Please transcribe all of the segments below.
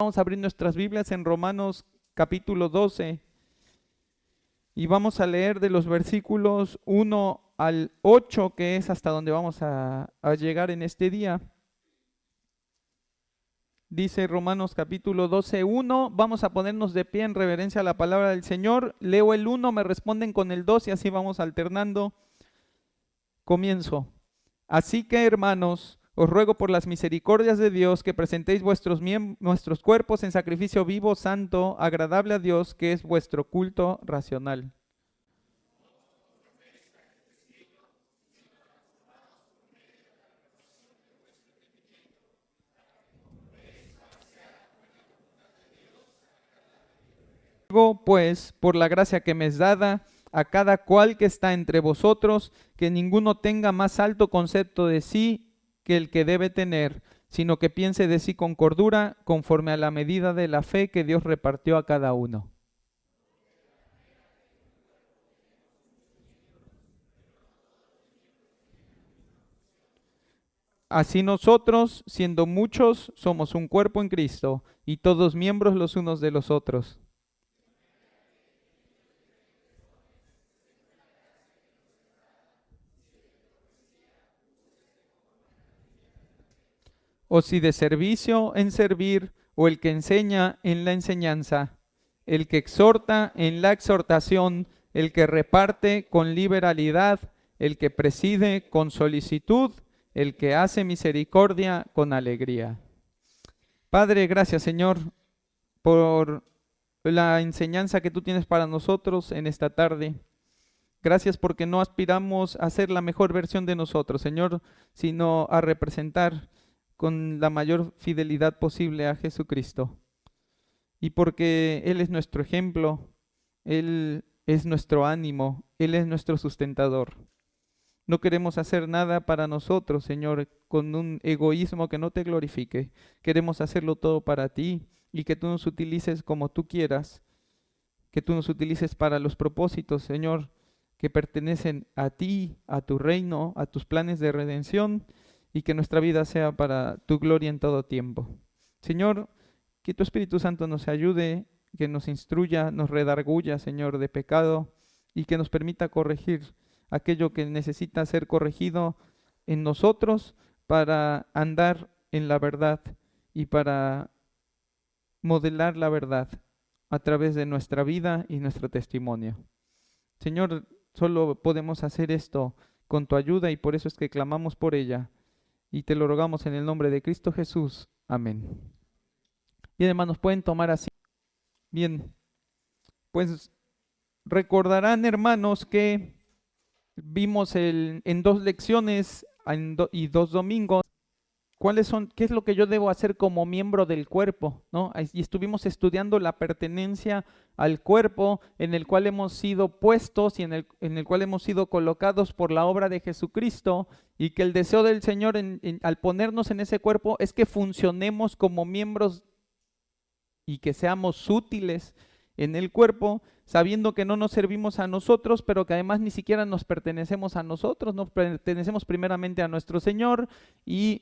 Vamos a abrir nuestras Biblias en Romanos capítulo 12 y vamos a leer de los versículos 1 al 8, que es hasta donde vamos a llegar en este día. Dice Romanos capítulo 12, 1. Vamos a ponernos de pie en reverencia a la palabra del Señor. Leo el 1, me responden con el 2 y así vamos alternando. Comienzo. Así que, hermanos, os ruego por las misericordias de Dios que presentéis vuestros cuerpos en sacrificio vivo, santo, agradable a Dios, que es vuestro culto racional. Ruego, pues, por la gracia que me es dada, a cada cual que está entre vosotros, que ninguno tenga más alto concepto de sí que el que debe tener, sino que piense de sí con cordura, conforme a la medida de la fe que Dios repartió a cada uno. Así nosotros, siendo muchos, somos un cuerpo en Cristo, y todos miembros los unos de los otros. O si de servicio en servir, o el que enseña en la enseñanza, el que exhorta en la exhortación, el que reparte con liberalidad, el que preside con solicitud, el que hace misericordia con alegría. Padre, gracias Señor por la enseñanza que tú tienes para nosotros en esta tarde. Gracias porque no aspiramos a ser la mejor versión de nosotros, Señor, sino a representar con la mayor fidelidad posible a Jesucristo. Y porque Él es nuestro ejemplo, Él es nuestro ánimo, Él es nuestro sustentador. No queremos hacer nada para nosotros, Señor, con un egoísmo que no te glorifique. Queremos hacerlo todo para ti y que tú nos utilices como tú quieras, que tú nos utilices para los propósitos, Señor, que pertenecen a ti, a tu reino, a tus planes de redención, y que nuestra vida sea para tu gloria en todo tiempo. Señor, que tu Espíritu Santo nos ayude, que nos instruya, nos redarguya, Señor, de pecado, y que nos permita corregir aquello que necesita ser corregido en nosotros para andar en la verdad y para modelar la verdad a través de nuestra vida y nuestro testimonio. Señor, solo podemos hacer esto con tu ayuda y por eso es que clamamos por ella y te lo rogamos en el nombre de Cristo Jesús. Amén. Bien, hermanos, pueden tomar así. Bien, pues recordarán, hermanos, que vimos en 2 lecciones y 2 domingos cuáles son, qué es lo que yo debo hacer como miembro del cuerpo, ¿no? Y estuvimos estudiando la pertenencia al cuerpo en el cual hemos sido puestos y en el cual hemos sido colocados por la obra de Jesucristo, y que el deseo del Señor al ponernos en ese cuerpo es que funcionemos como miembros y que seamos útiles en el cuerpo, sabiendo que no nos servimos a nosotros, pero que además ni siquiera nos pertenecemos a nosotros, nos pertenecemos primeramente a nuestro Señor y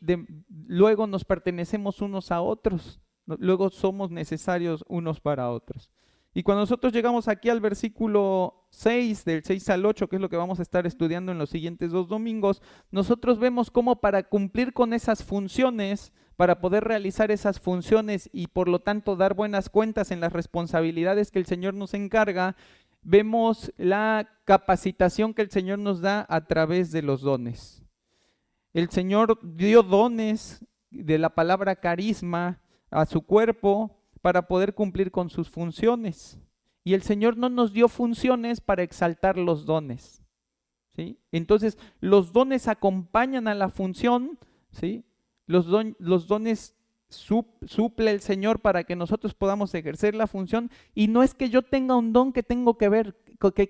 luego nos pertenecemos unos a otros, luego somos necesarios unos para otros. Y cuando nosotros llegamos aquí al versículo 6, del 6 al 8, que es lo que vamos a estar estudiando en los siguientes 2 domingos, nosotros vemos cómo para cumplir con esas funciones, para poder realizar esas funciones y por lo tanto dar buenas cuentas en las responsabilidades que el Señor nos encarga, vemos la capacitación que el Señor nos da a través de los dones. El Señor dio dones de la palabra carisma a su cuerpo para poder cumplir con sus funciones. Y el Señor no nos dio funciones para exaltar los dones, ¿sí? Entonces, los dones acompañan a la función, ¿sí? Los dones suple el Señor para que nosotros podamos ejercer la función, y no es que yo tenga un don que tengo que ver,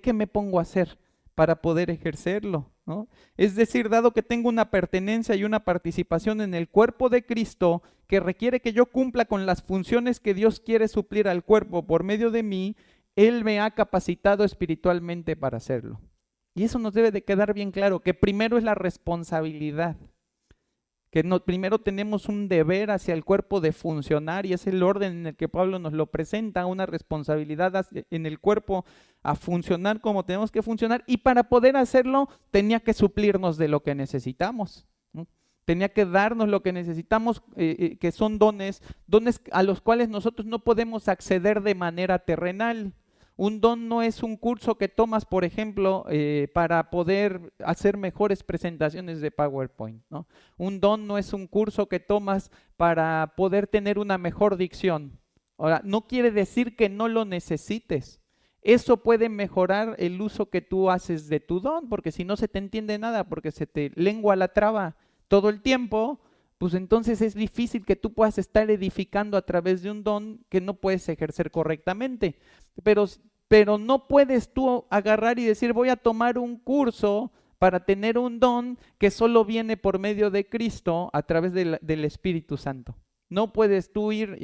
que me pongo a hacer para poder ejercerlo, ¿no? Es decir, dado que tengo una pertenencia y una participación en el cuerpo de Cristo que requiere que yo cumpla con las funciones que Dios quiere suplir al cuerpo por medio de mí, Él me ha capacitado espiritualmente para hacerlo. Y eso nos debe de quedar bien claro, que primero es la responsabilidad. que primero tenemos un deber hacia el cuerpo de funcionar, y es el orden en el que Pablo nos lo presenta, una responsabilidad en el cuerpo a funcionar como tenemos que funcionar, y para poder hacerlo tenía que suplirnos de lo que necesitamos, ¿no? Tenía que darnos lo que necesitamos, que son dones a los cuales nosotros no podemos acceder de manera terrenal. Un don no es un curso que tomas, por ejemplo, para poder hacer mejores presentaciones de PowerPoint, ¿no? Un don no es un curso que tomas para poder tener una mejor dicción. Ahora, no quiere decir que no lo necesites. Eso puede mejorar el uso que tú haces de tu don, porque si no se te entiende nada, porque se te lengua la traba todo el tiempo, pues entonces es difícil que tú puedas estar edificando a través de un don que no puedes ejercer correctamente. Pero no puedes tú agarrar y decir, voy a tomar un curso para tener un don que solo viene por medio de Cristo a través del Espíritu Santo. No puedes tú ir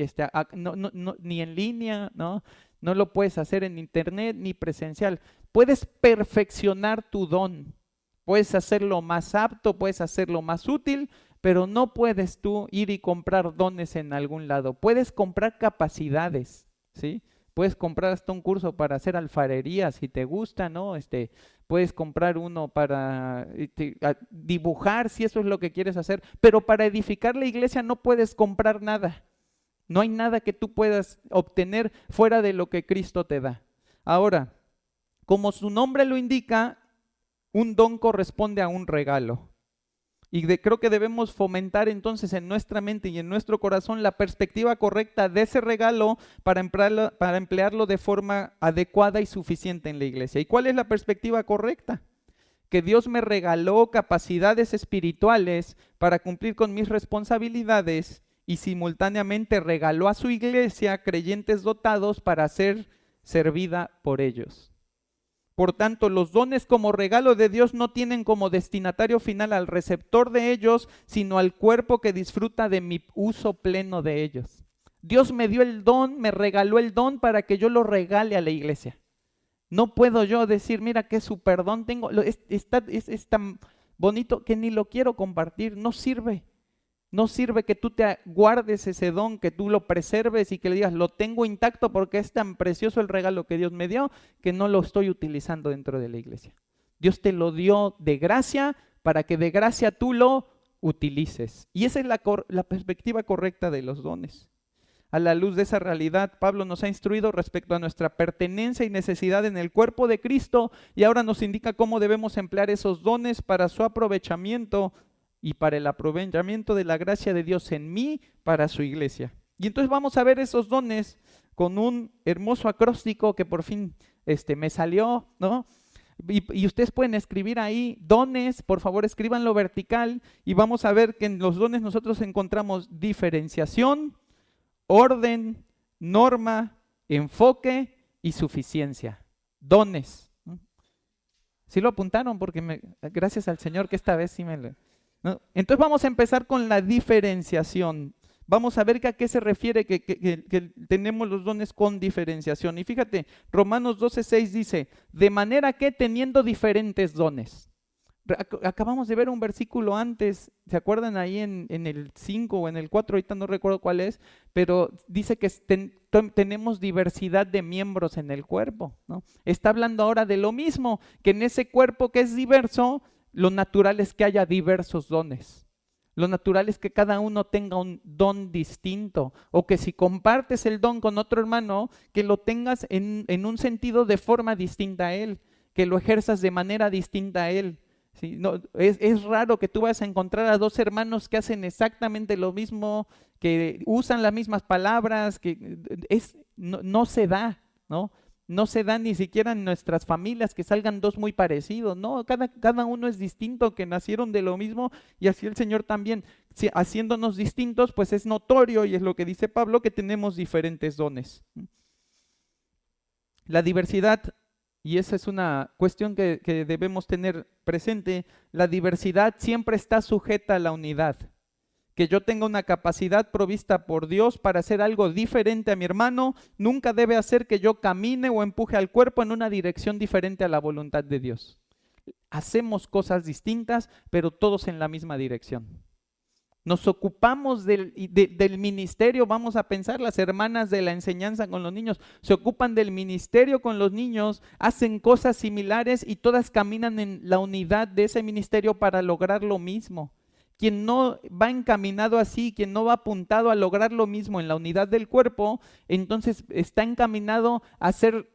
ni en línea, ¿no? No lo puedes hacer en internet ni presencial. Puedes perfeccionar tu don. Puedes hacerlo más apto, puedes hacerlo más útil, pero no puedes tú ir y comprar dones en algún lado. Puedes comprar capacidades, ¿sí? Puedes comprar hasta un curso para hacer alfarería si te gusta, ¿no? Puedes comprar uno para dibujar si eso es lo que quieres hacer, pero para edificar la iglesia no puedes comprar nada. No hay nada que tú puedas obtener fuera de lo que Cristo te da. Ahora, como su nombre lo indica, un don corresponde a un regalo. Y creo que debemos fomentar entonces en nuestra mente y en nuestro corazón la perspectiva correcta de ese regalo para emplearlo de forma adecuada y suficiente en la iglesia. ¿Y cuál es la perspectiva correcta? Que Dios me regaló capacidades espirituales para cumplir con mis responsabilidades y simultáneamente regaló a su iglesia creyentes dotados para ser servida por ellos. Por tanto, los dones como regalo de Dios no tienen como destinatario final al receptor de ellos, sino al cuerpo que disfruta de mi uso pleno de ellos. Dios me dio el don, me regaló el don para que yo lo regale a la iglesia. No puedo yo decir, mira qué super don tengo, es tan bonito que ni lo quiero compartir, no sirve. No sirve que tú te guardes ese don, que tú lo preserves y que le digas, lo tengo intacto porque es tan precioso el regalo que Dios me dio que no lo estoy utilizando dentro de la iglesia. Dios te lo dio de gracia para que de gracia tú lo utilices. Y esa es la perspectiva correcta de los dones. A la luz de esa realidad, Pablo nos ha instruido respecto a nuestra pertenencia y necesidad en el cuerpo de Cristo y ahora nos indica cómo debemos emplear esos dones para su aprovechamiento y para el aprovechamiento de la gracia de Dios en mí para su iglesia. Y entonces vamos a ver esos dones con un hermoso acróstico que por fin me salió, ¿no? Y ustedes pueden escribir ahí dones, por favor escríbanlo vertical y vamos a ver que en los dones nosotros encontramos diferenciación, orden, norma, enfoque y suficiencia. Dones. ¿Sí lo apuntaron? Porque gracias al Señor que esta vez sí me lo... ¿No? Entonces vamos a empezar con la diferenciación. Vamos a ver a qué se refiere que tenemos los dones con diferenciación. Y fíjate, Romanos 12:6 dice, de manera que teniendo diferentes dones. Acabamos de ver un versículo antes, ¿se acuerdan ahí en el 5 o en el 4? Ahorita no recuerdo cuál es, pero dice que tenemos diversidad de miembros en el cuerpo, ¿no? Está hablando ahora de lo mismo, que en ese cuerpo que es diverso, lo natural es que haya diversos dones. Lo natural es que cada uno tenga un don distinto o que si compartes el don con otro hermano, que lo tengas en un sentido de forma distinta a él, que lo ejerzas de manera distinta a él. ¿Sí? No, es raro que tú vayas a encontrar a dos hermanos que hacen exactamente lo mismo, que usan las mismas palabras, no se da, ¿no? No se da ni siquiera en nuestras familias que salgan dos muy parecidos, ¿no? Cada uno es distinto, que nacieron de lo mismo y así el Señor también. Si, haciéndonos distintos, pues es notorio y es lo que dice Pablo, que tenemos diferentes dones. La diversidad, y esa es una cuestión que debemos tener presente, la diversidad siempre está sujeta a la unidad. Que yo tenga una capacidad provista por Dios para hacer algo diferente a mi hermano, nunca debe hacer que yo camine o empuje al cuerpo en una dirección diferente a la voluntad de Dios. Hacemos cosas distintas, pero todos en la misma dirección. Nos ocupamos del ministerio, vamos a pensar, las hermanas de la enseñanza con los niños, se ocupan del ministerio con los niños, hacen cosas similares y todas caminan en la unidad de ese ministerio para lograr lo mismo. Quien no va encaminado así, quien no va apuntado a lograr lo mismo en la unidad del cuerpo, entonces está encaminado a ser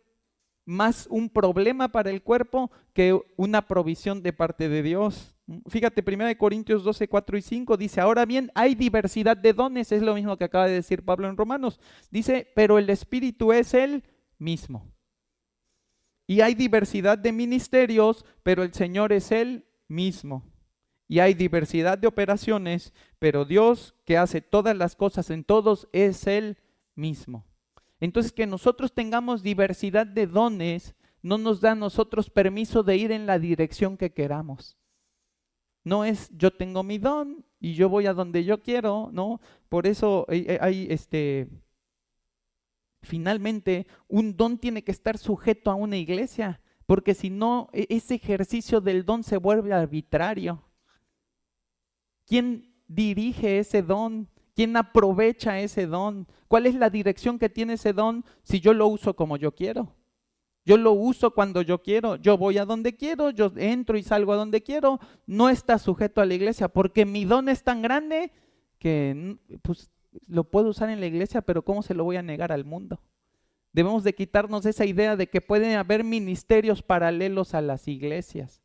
más un problema para el cuerpo que una provisión de parte de Dios. Fíjate, 1 Corintios 12, 4 y 5 dice, ahora bien, hay diversidad de dones, es lo mismo que acaba de decir Pablo en Romanos. Dice, pero el Espíritu es el mismo. Y hay diversidad de ministerios, pero el Señor es el mismo. Y hay diversidad de operaciones, pero Dios que hace todas las cosas en todos es el mismo. Entonces, que nosotros tengamos diversidad de dones no nos da a nosotros permiso de ir en la dirección que queramos. No es yo tengo mi don y yo voy a donde yo quiero, ¿no? Por eso finalmente un don tiene que estar sujeto a una iglesia, porque si no, ese ejercicio del don se vuelve arbitrario. ¿Quién dirige ese don? ¿Quién aprovecha ese don? ¿Cuál es la dirección que tiene ese don si yo lo uso como yo quiero? Yo lo uso cuando yo quiero, yo voy a donde quiero, yo entro y salgo a donde quiero, no está sujeto a la iglesia, porque mi don es tan grande que pues, lo puedo usar en la iglesia, pero ¿cómo se lo voy a negar al mundo? Debemos de quitarnos esa idea de que pueden haber ministerios paralelos a las iglesias.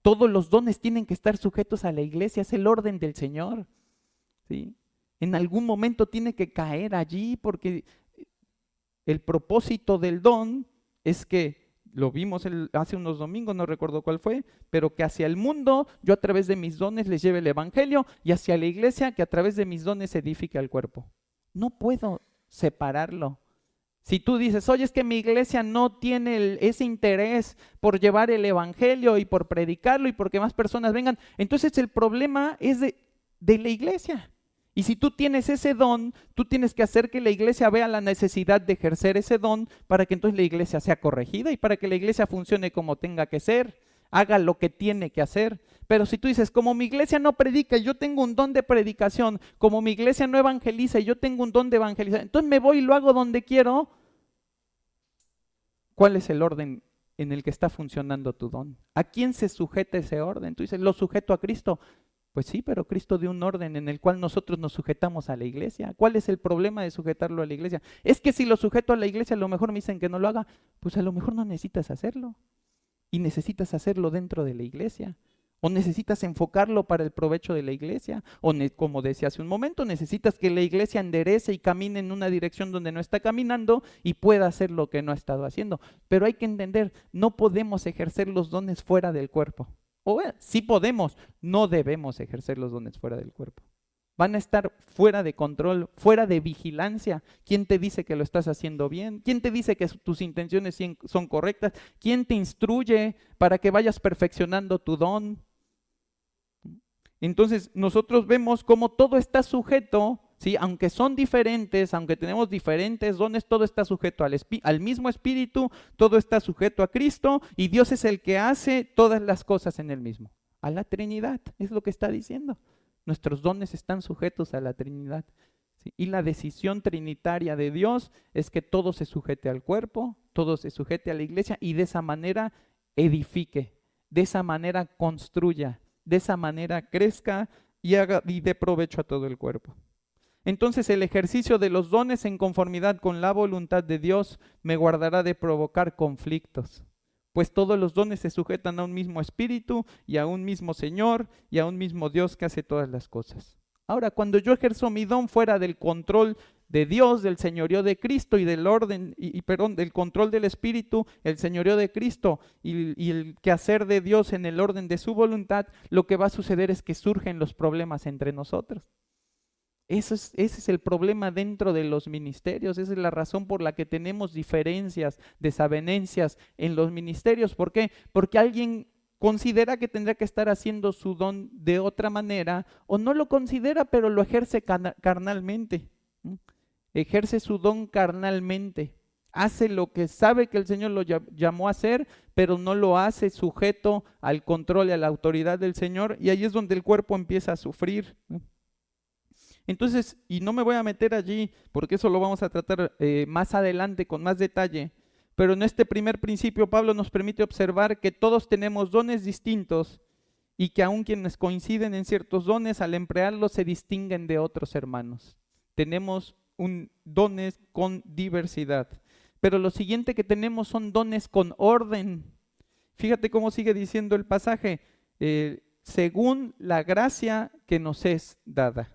Todos los dones tienen que estar sujetos a la iglesia, es el orden del Señor, ¿sí? En algún momento tiene que caer allí, porque el propósito del don es que, lo vimos hace unos domingos, no recuerdo cuál fue, pero que hacia el mundo yo a través de mis dones les lleve el evangelio y hacia la iglesia que a través de mis dones edifique al cuerpo. No puedo separarlo. Si tú dices, oye, es que mi iglesia no tiene ese interés por llevar el evangelio y por predicarlo y porque más personas vengan, entonces el problema es de la iglesia. Y si tú tienes ese don, tú tienes que hacer que la iglesia vea la necesidad de ejercer ese don para que entonces la iglesia sea corregida y para que la iglesia funcione como tenga que ser, haga lo que tiene que hacer. Pero si tú dices, como mi iglesia no predica y yo tengo un don de predicación, como mi iglesia no evangeliza y yo tengo un don de evangelizar, entonces me voy y lo hago donde quiero. ¿Cuál es el orden en el que está funcionando tu don? ¿A quién se sujeta ese orden? Tú dices, lo sujeto a Cristo. Pues sí, pero Cristo dio un orden en el cual nosotros nos sujetamos a la iglesia. ¿Cuál es el problema de sujetarlo a la iglesia? Es que si lo sujeto a la iglesia, a lo mejor me dicen que no lo haga. Pues a lo mejor no necesitas hacerlo. Y necesitas hacerlo dentro de la iglesia. O necesitas enfocarlo para el provecho de la iglesia. O como decía hace un momento, necesitas que la iglesia enderece y camine en una dirección donde no está caminando y pueda hacer lo que no ha estado haciendo. Pero hay que entender, no podemos ejercer los dones fuera del cuerpo. O sí podemos, no debemos ejercer los dones fuera del cuerpo. Van a estar fuera de control, fuera de vigilancia. ¿Quién te dice que lo estás haciendo bien? ¿Quién te dice que tus intenciones son correctas? ¿Quién te instruye para que vayas perfeccionando tu don? Entonces nosotros vemos cómo todo está sujeto, ¿sí? Aunque son diferentes, aunque tenemos diferentes dones, todo está sujeto al mismo Espíritu, todo está sujeto a Cristo y Dios es el que hace todas las cosas en Él mismo. A la Trinidad, es lo que está diciendo. Nuestros dones están sujetos a la Trinidad, ¿sí? Y la decisión trinitaria de Dios es que todo se sujete al cuerpo, todo se sujete a la iglesia y de esa manera edifique, de esa manera construya, de esa manera crezca y dé provecho a todo el cuerpo. Entonces el ejercicio de los dones en conformidad con la voluntad de Dios me guardará de provocar conflictos, pues todos los dones se sujetan a un mismo Espíritu y a un mismo Señor y a un mismo Dios que hace todas las cosas. Ahora, cuando yo ejerzo mi don fuera del control de Dios, del señorío de Cristo y del orden, del control del Espíritu, el señorío de Cristo y el quehacer de Dios en el orden de su voluntad, lo que va a suceder es que surgen los problemas entre nosotros. Ese es el problema dentro de los ministerios, esa es la razón por la que tenemos diferencias, desavenencias en los ministerios. ¿Por qué? Porque alguien considera que tendrá que estar haciendo su don de otra manera o no lo considera, pero lo ejerce carnalmente. Ejerce su don carnalmente. Hace lo que sabe que el Señor lo llamó a hacer, pero no lo hace sujeto al control y a la autoridad del Señor. Y ahí es donde el cuerpo empieza a sufrir, ¿no? Entonces, y no me voy a meter allí, porque eso lo vamos a tratar más adelante con más detalle, pero en este primer principio Pablo nos permite observar que todos tenemos dones distintos y que aun quienes coinciden en ciertos dones, al emplearlos se distinguen de otros hermanos. Tenemos dones con diversidad. Pero lo siguiente que tenemos son dones con orden. Fíjate cómo sigue diciendo el pasaje, según la gracia que nos es dada.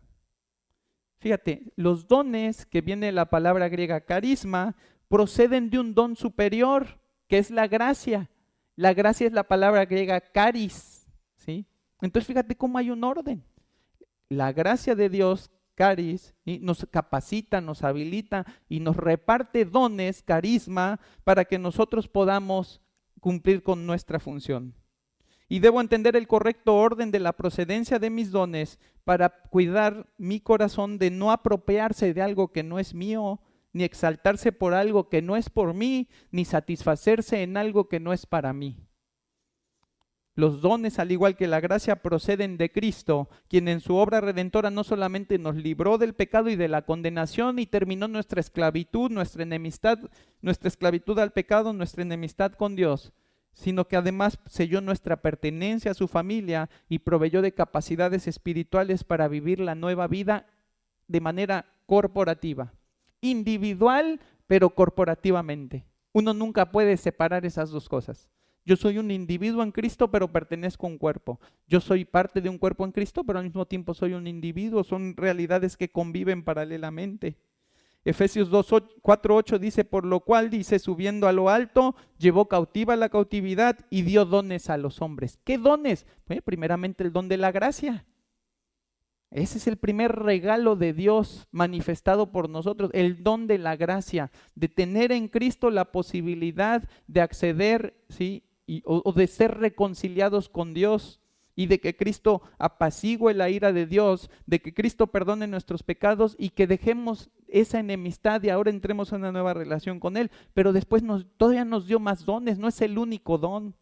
Fíjate, los dones, que viene de la palabra griega carisma, proceden de un don superior, que es la gracia. La gracia es la palabra griega caris, ¿sí? Entonces fíjate cómo hay un orden. La gracia de Dios, caris, ¿sí?, nos capacita, nos habilita y nos reparte dones, carisma, para que nosotros podamos cumplir con nuestra función. Y debo entender el correcto orden de la procedencia de mis dones para cuidar mi corazón de no apropiarse de algo que no es mío, ni exaltarse por algo que no es por mí, ni satisfacerse en algo que no es para mí. Los dones, al igual que la gracia, proceden de Cristo, quien en su obra redentora no solamente nos libró del pecado y de la condenación y terminó nuestra esclavitud, nuestra enemistad, nuestra esclavitud al pecado, nuestra enemistad con Dios, sino que además selló nuestra pertenencia a su familia y proveyó de capacidades espirituales para vivir la nueva vida de manera corporativa, individual, pero corporativamente. Uno nunca puede separar esas dos cosas. Yo soy un individuo en Cristo, pero pertenezco a un cuerpo. Yo soy parte de un cuerpo en Cristo, pero al mismo tiempo soy un individuo. Son realidades que conviven paralelamente. Efesios 4:8 dice, por lo cual, dice, subiendo a lo alto, llevó cautiva la cautividad y dio dones a los hombres. ¿Qué dones? Primeramente el don de la gracia. Ese es el primer regalo de Dios manifestado por nosotros, el don de la gracia, de tener en Cristo la posibilidad de acceder, ¿sí?, o de ser reconciliados con Dios, y de que Cristo apacigüe la ira de Dios, de que Cristo perdone nuestros pecados y que dejemos esa enemistad y ahora entremos en una nueva relación con Él. Pero después todavía nos dio más dones, no es el único don.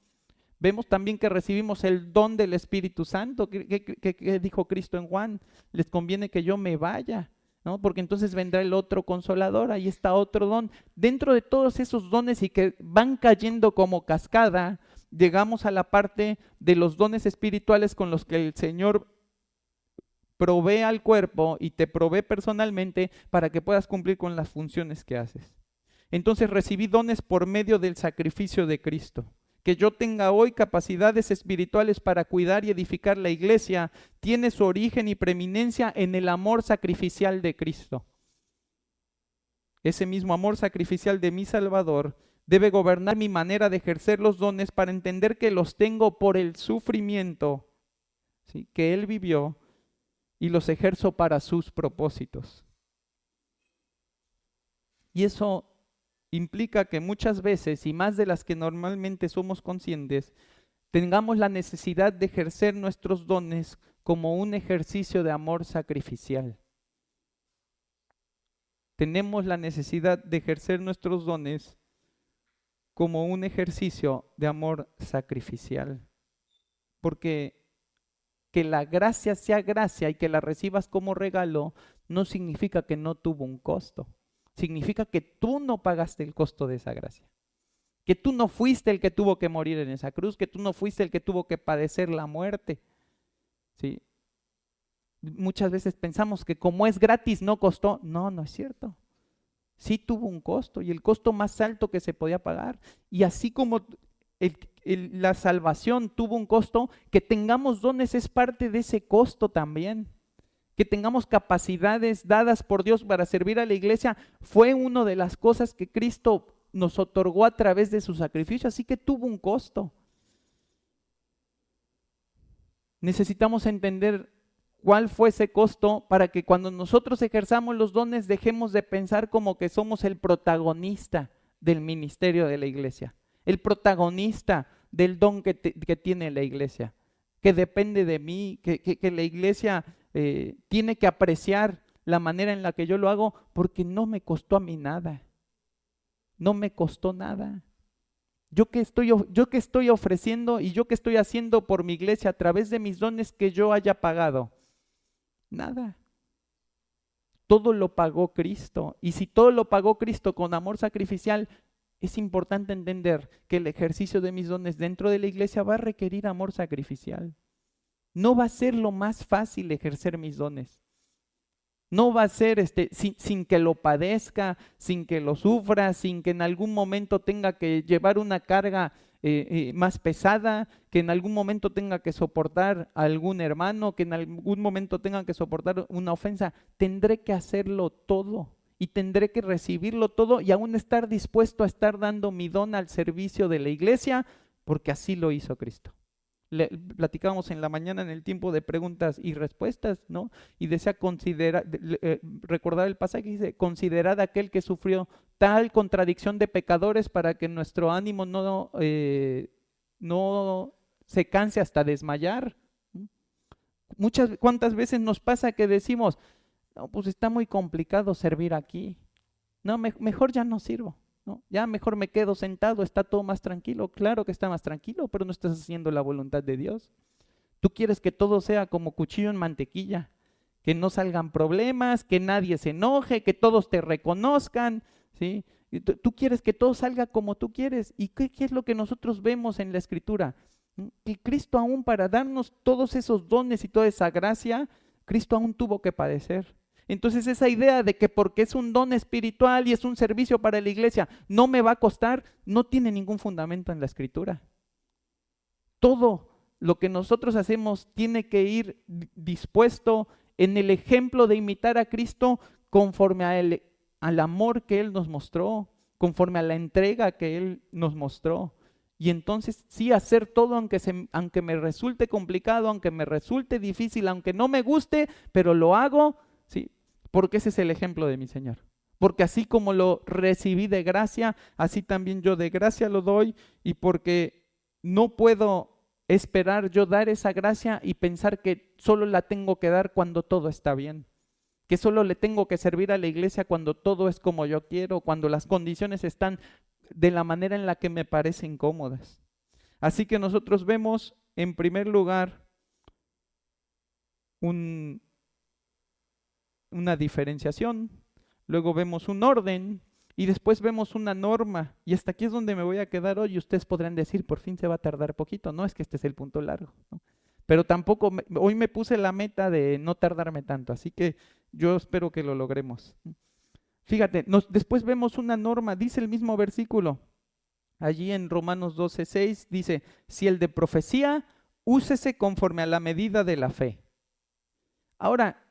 Vemos también que recibimos el don del Espíritu Santo. ¿Qué dijo Cristo en Juan? Les conviene que yo me vaya, ¿no? Porque entonces vendrá el otro consolador, ahí está otro don. Dentro de todos esos dones y que van cayendo como cascada, llegamos a la parte de los dones espirituales con los que el Señor provee al cuerpo y te provee personalmente para que puedas cumplir con las funciones que haces. Entonces recibí dones por medio del sacrificio de Cristo. Que yo tenga hoy capacidades espirituales para cuidar y edificar la iglesia, tiene su origen y preeminencia en el amor sacrificial de Cristo. Ese mismo amor sacrificial de mi Salvador debe gobernar mi manera de ejercer los dones para entender que los tengo por el sufrimiento, ¿sí?, que Él vivió, y los ejerzo para sus propósitos. Y eso implica que muchas veces, y más de las que normalmente somos conscientes, tengamos la necesidad de ejercer nuestros dones como un ejercicio de amor sacrificial. Tenemos la necesidad de ejercer nuestros dones como un ejercicio de amor sacrificial. Porque que la gracia sea gracia y que la recibas como regalo no significa que no tuvo un costo. Significa que tú no pagaste el costo de esa gracia. Que tú no fuiste el que tuvo que morir en esa cruz, que tú no fuiste el que tuvo que padecer la muerte. ¿Sí? Muchas veces pensamos que como es gratis no costó. No, no es cierto. Sí tuvo un costo y el costo más alto que se podía pagar. Y así como la salvación tuvo un costo, que tengamos dones es parte de ese costo también. Que tengamos capacidades dadas por Dios para servir a la iglesia fue una de las cosas que Cristo nos otorgó a través de su sacrificio, así que tuvo un costo. Necesitamos entender cuál fue ese costo para que cuando nosotros ejerzamos los dones dejemos de pensar como que somos el protagonista del ministerio de la iglesia, el protagonista del don que tiene la iglesia, que depende de mí, que la iglesia tiene que apreciar la manera en la que yo lo hago porque no me costó a mí nada, no me costó nada. Yo que estoy ofreciendo y yo que estoy haciendo por mi iglesia a través de mis dones que yo haya pagado, nada. Todo lo pagó Cristo. Y si todo lo pagó Cristo con amor sacrificial, es importante entender que el ejercicio de mis dones dentro de la iglesia va a requerir amor sacrificial. No va a ser lo más fácil ejercer mis dones. No va a ser sin que lo padezca, sin que lo sufra, sin que en algún momento tenga que llevar una carga más pesada, que en algún momento tenga que soportar a algún hermano, que en algún momento tenga que soportar una ofensa. Tendré que hacerlo todo y tendré que recibirlo todo y aún estar dispuesto a estar dando mi don al servicio de la iglesia, porque así lo hizo Cristo. Platicábamos en la mañana en el tiempo de preguntas y respuestas, ¿no? Y decía, recordar el pasaje que dice, considerad aquel que sufrió tal contradicción de pecadores para que nuestro ánimo no se canse hasta desmayar. ¿Cuántas veces nos pasa que decimos, no, pues está muy complicado servir aquí, no, mejor ya no sirvo. ¿No? Ya mejor me quedo sentado, está todo más tranquilo. Claro que está más tranquilo, pero no estás haciendo la voluntad de Dios. Tú quieres que todo sea como cuchillo en mantequilla, que no salgan problemas, que nadie se enoje, que todos te reconozcan, ¿sí? Tú quieres que todo salga como tú quieres. ¿Y qué es lo que nosotros vemos en la Escritura? Que Cristo aún para darnos todos esos dones y toda esa gracia, Cristo aún tuvo que padecer. Entonces esa idea de que porque es un don espiritual y es un servicio para la iglesia, no me va a costar, no tiene ningún fundamento en la Escritura. Todo lo que nosotros hacemos tiene que ir dispuesto en el ejemplo de imitar a Cristo conforme al amor que Él nos mostró, conforme a la entrega que Él nos mostró. Y entonces sí hacer todo aunque me resulte complicado, aunque me resulte difícil, aunque no me guste, pero lo hago. Sí, porque ese es el ejemplo de mi Señor. Porque así como lo recibí de gracia, así también yo de gracia lo doy, y porque no puedo esperar yo dar esa gracia y pensar que solo la tengo que dar cuando todo está bien, que solo le tengo que servir a la iglesia cuando todo es como yo quiero, cuando las condiciones están de la manera en la que me parecen cómodas. Así que nosotros vemos en primer lugar una diferenciación, luego vemos un orden y después vemos una norma. Y hasta aquí es donde me voy a quedar hoy. Ustedes podrán decir, por fin se va a tardar poquito. No, es que este es el punto largo, ¿no? Pero tampoco, hoy me puse la meta de no tardarme tanto, así que yo espero que lo logremos. Fíjate, después vemos una norma, dice el mismo versículo, allí en Romanos 12:6, dice, si el de profecía, úsese conforme a la medida de la fe. Ahora,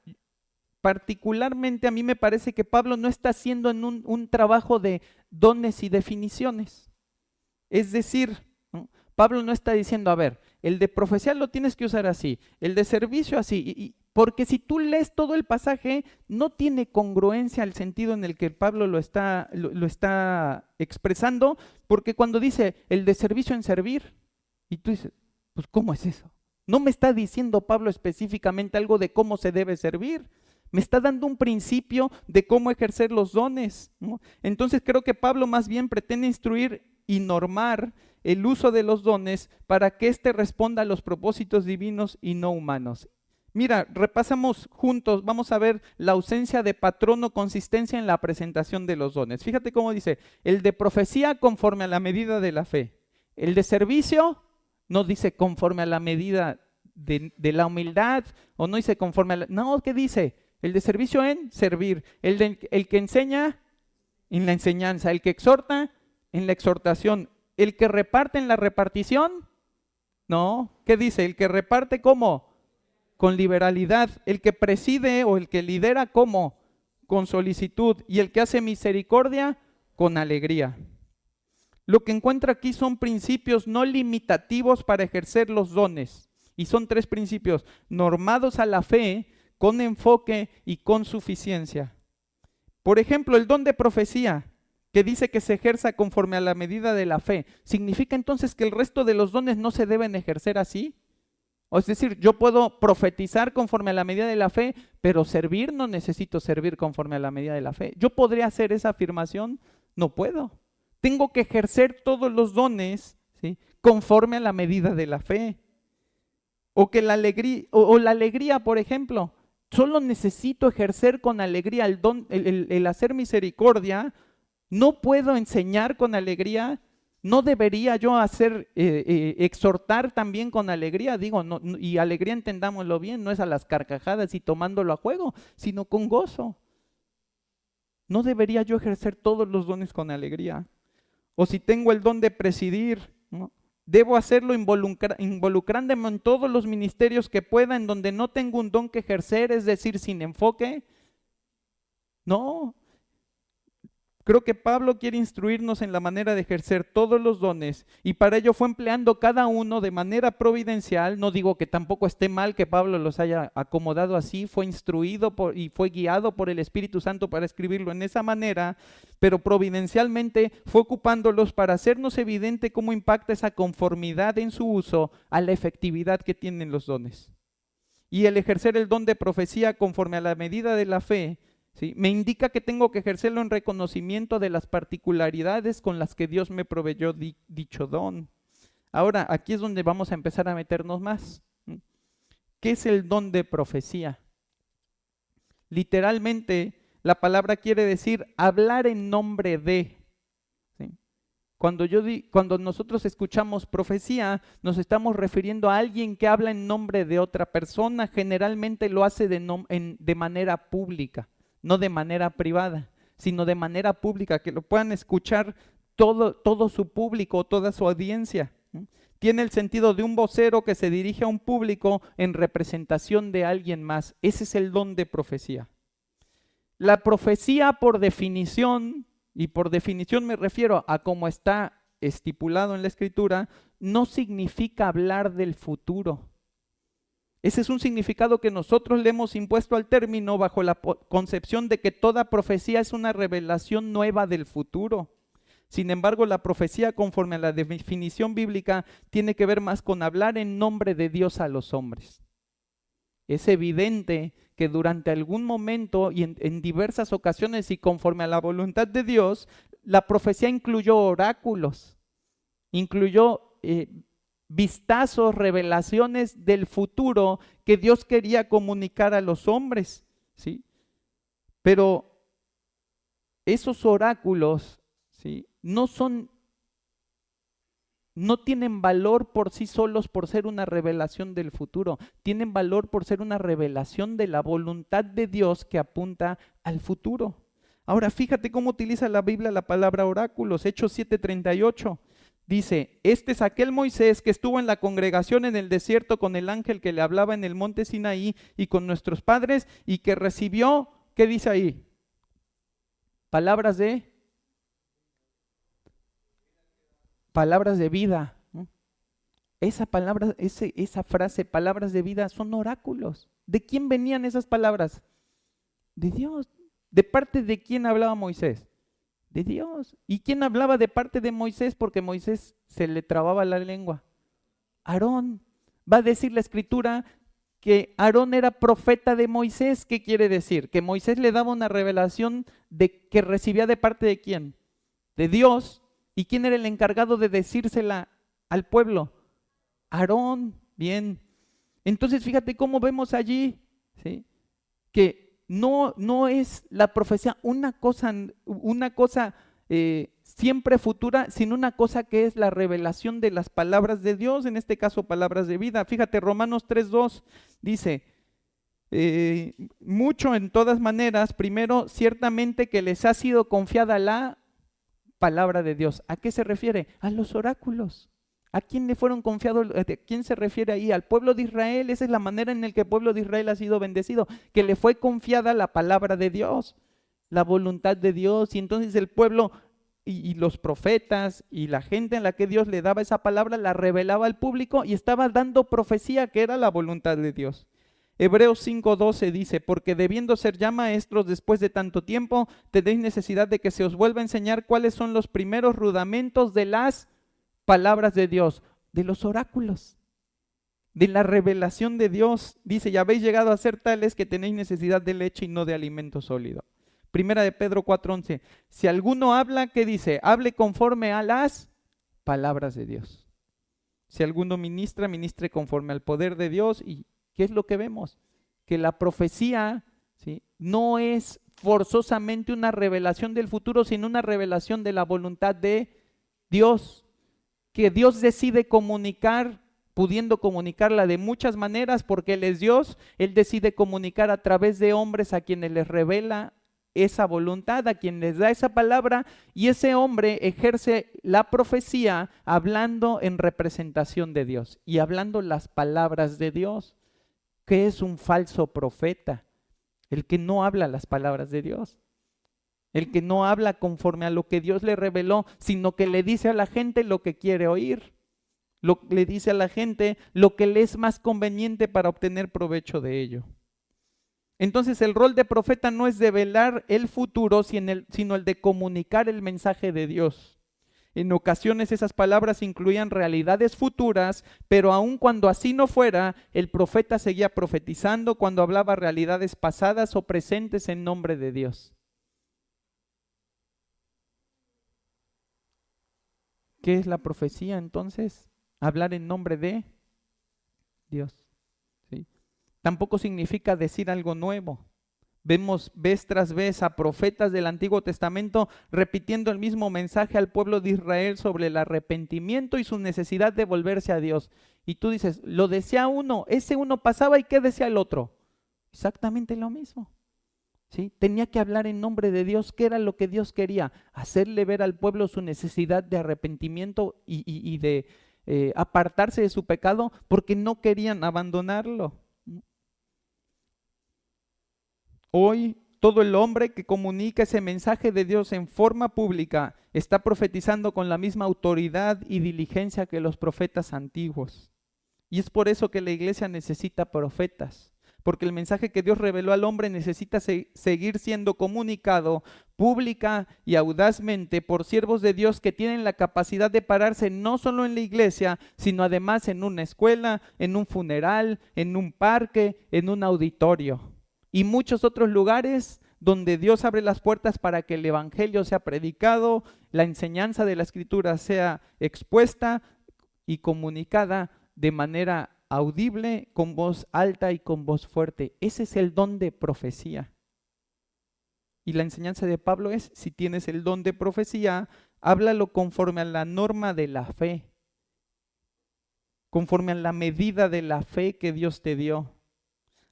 particularmente a mí me parece que Pablo no está haciendo en un trabajo de dones y definiciones. Es decir, ¿no? Pablo no está diciendo, a ver, el de profecía lo tienes que usar así, el de servicio así, porque si tú lees todo el pasaje, no tiene congruencia al sentido en el que Pablo lo está expresando, porque cuando dice el de servicio en servir, y tú dices, pues ¿cómo es eso? No me está diciendo Pablo específicamente algo de cómo se debe servir. Me está dando un principio de cómo ejercer los dones, ¿no? Entonces creo que Pablo más bien pretende instruir y normar el uso de los dones para que éste responda a los propósitos divinos y no humanos. Mira, repasamos juntos, vamos a ver la ausencia de patrón o consistencia en la presentación de los dones. Fíjate cómo dice, el de profecía conforme a la medida de la fe. El de servicio no dice conforme a la medida de la humildad, o no dice conforme a la... No, ¿qué dice? El de servicio en servir, el que enseña en la enseñanza, el que exhorta en la exhortación, el que reparte en la repartición. No, ¿qué dice? El que reparte ¿cómo? Con liberalidad, el que preside o el que lidera ¿cómo? Con solicitud, y el que hace misericordia con alegría. Lo que encuentra aquí son principios no limitativos para ejercer los dones, y son 3 principios normados a la fe, con enfoque y con suficiencia. Por ejemplo, el don de profecía, que dice que se ejerza conforme a la medida de la fe, ¿significa entonces que el resto de los dones no se deben ejercer así? O es decir, yo puedo profetizar conforme a la medida de la fe, pero servir no necesito servir conforme a la medida de la fe. ¿Yo podría hacer esa afirmación? No puedo. Tengo que ejercer todos los dones, ¿sí?, conforme a la medida de la fe. O que la alegría, por ejemplo, Solo necesito ejercer con alegría el don, el hacer misericordia. No puedo enseñar con alegría. ¿No debería yo exhortar también con alegría? Digo, y alegría entendámoslo bien, no es a las carcajadas y tomándolo a juego, sino con gozo. ¿No debería yo ejercer todos los dones con alegría? O si tengo el don de presidir, ¿no? Debo hacerlo involucrándome en todos los ministerios que pueda, en donde no tengo un don que ejercer, es decir, sin enfoque. No. Creo que Pablo quiere instruirnos en la manera de ejercer todos los dones y para ello fue empleando cada uno de manera providencial. No digo que tampoco esté mal que Pablo los haya acomodado así, fue instruido y fue guiado por el Espíritu Santo para escribirlo en esa manera, pero providencialmente fue ocupándolos para hacernos evidente cómo impacta esa conformidad en su uso a la efectividad que tienen los dones. Y el ejercer el don de profecía conforme a la medida de la fe, ¿sí?, me indica que tengo que ejercerlo en reconocimiento de las particularidades con las que Dios me proveyó dicho don. Ahora, aquí es donde vamos a empezar a meternos más. ¿Qué es el don de profecía? Literalmente, la palabra quiere decir hablar en nombre de. ¿Sí? Cuando nosotros escuchamos profecía, nos estamos refiriendo a alguien que habla en nombre de otra persona. Generalmente lo hace de manera pública. No de manera privada, sino de manera pública, que lo puedan escuchar todo su público, toda su audiencia. Tiene el sentido de un vocero que se dirige a un público en representación de alguien más. Ese es el don de profecía. La profecía por definición, y por definición me refiero a cómo está estipulado en la Escritura, no significa hablar del futuro. Ese es un significado que nosotros le hemos impuesto al término bajo la concepción de que toda profecía es una revelación nueva del futuro. Sin embargo, la profecía, conforme a la definición bíblica, tiene que ver más con hablar en nombre de Dios a los hombres. Es evidente que durante algún momento y en diversas ocasiones y conforme a la voluntad de Dios, la profecía incluyó oráculos, incluyó vistazos, revelaciones del futuro que Dios quería comunicar a los hombres, ¿sí? Pero esos oráculos, ¿sí?, no tienen valor por sí solos por ser una revelación del futuro, tienen valor por ser una revelación de la voluntad de Dios que apunta al futuro. Ahora fíjate cómo utiliza la Biblia la palabra oráculos, Hechos 7:38. Dice, este es aquel Moisés que estuvo en la congregación en el desierto con el ángel que le hablaba en el monte Sinaí y con nuestros padres y que recibió, ¿qué dice ahí? Palabras de vida. Esa palabra, esa frase, palabras de vida, son oráculos. ¿De quién venían esas palabras? De Dios. ¿De parte de quién hablaba Moisés? De Dios. ¿Y quién hablaba de parte de Moisés? Porque Moisés se le trababa la lengua. Aarón. Va a decir la Escritura que Aarón era profeta de Moisés. ¿Qué quiere decir? Que Moisés le daba una revelación que recibía de parte de quién? De Dios. ¿Y quién era el encargado de decírsela al pueblo? Aarón. Bien. Entonces fíjate cómo vemos allí, ¿sí?, que no es la profecía una cosa siempre futura, sino una cosa que es la revelación de las palabras de Dios, en este caso palabras de vida. Fíjate, Romanos 3:2 dice, mucho en todas maneras, primero, ciertamente que les ha sido confiada la palabra de Dios. ¿A qué se refiere? A los oráculos. ¿A quién le fueron confiados? ¿A quién se refiere ahí? Al pueblo de Israel. Esa es la manera en la que el pueblo de Israel ha sido bendecido, que le fue confiada la palabra de Dios, la voluntad de Dios. Y entonces el pueblo y los profetas y la gente a la que Dios le daba esa palabra la revelaba al público y estaba dando profecía que era la voluntad de Dios. Hebreos 5:12 dice, porque debiendo ser ya maestros después de tanto tiempo, tenéis necesidad de que se os vuelva a enseñar cuáles son los primeros rudamentos de las palabras de Dios, de los oráculos, de la revelación de Dios. Dice, ya habéis llegado a ser tales que tenéis necesidad de leche y no de alimento sólido. Primera de Pedro 4:11. Si alguno habla, ¿qué dice? Hable conforme a las palabras de Dios. Si alguno ministra, ministre conforme al poder de Dios. ¿Y qué es lo que vemos? que la profecía, ¿sí?, no es forzosamente una revelación del futuro, sino una revelación de la voluntad de Dios, que Dios decide comunicar, pudiendo comunicarla de muchas maneras porque Él es Dios. Él decide comunicar a través de hombres a quienes les revela esa voluntad, a quien les da esa palabra, y ese hombre ejerce la profecía hablando en representación de Dios y hablando las palabras de Dios. ¿Qué es un falso profeta? El que no habla las palabras de Dios, el que no habla conforme a lo que Dios le reveló, sino que le dice a la gente lo que quiere oír, le dice a la gente lo que le es más conveniente para obtener provecho de ello. Entonces el rol de profeta no es develar el futuro, sino el de comunicar el mensaje de Dios. En ocasiones esas palabras incluían realidades futuras, pero aun cuando así no fuera, el profeta seguía profetizando cuando hablaba realidades pasadas o presentes en nombre de Dios. ¿Qué es la profecía entonces? Hablar en nombre de Dios. ¿Sí? Tampoco significa decir algo nuevo. Vemos vez tras vez a profetas del Antiguo Testamento repitiendo el mismo mensaje al pueblo de Israel sobre el arrepentimiento y su necesidad de volverse a Dios. Y tú dices, lo decía uno, ese uno pasaba y ¿qué decía el otro? Exactamente lo mismo. ¿Sí? Tenía que hablar en nombre de Dios. ¿Qué era lo que Dios quería? Hacerle ver al pueblo su necesidad de arrepentimiento y de apartarse de su pecado porque no querían abandonarlo. Hoy todo el hombre que comunica ese mensaje de Dios en forma pública está profetizando con la misma autoridad y diligencia que los profetas antiguos. Y es por eso que la iglesia necesita profetas, porque el mensaje que Dios reveló al hombre necesita seguir siendo comunicado pública y audazmente por siervos de Dios que tienen la capacidad de pararse no solo en la iglesia, sino además en una escuela, en un funeral, en un parque, en un auditorio y muchos otros lugares donde Dios abre las puertas para que el evangelio sea predicado, la enseñanza de la escritura sea expuesta y comunicada de manera audible, con voz alta y con voz fuerte. Ese es el don de profecía. Y la enseñanza de Pablo es, si tienes el don de profecía, háblalo conforme a la norma de la fe, conforme a la medida de la fe que Dios te dio.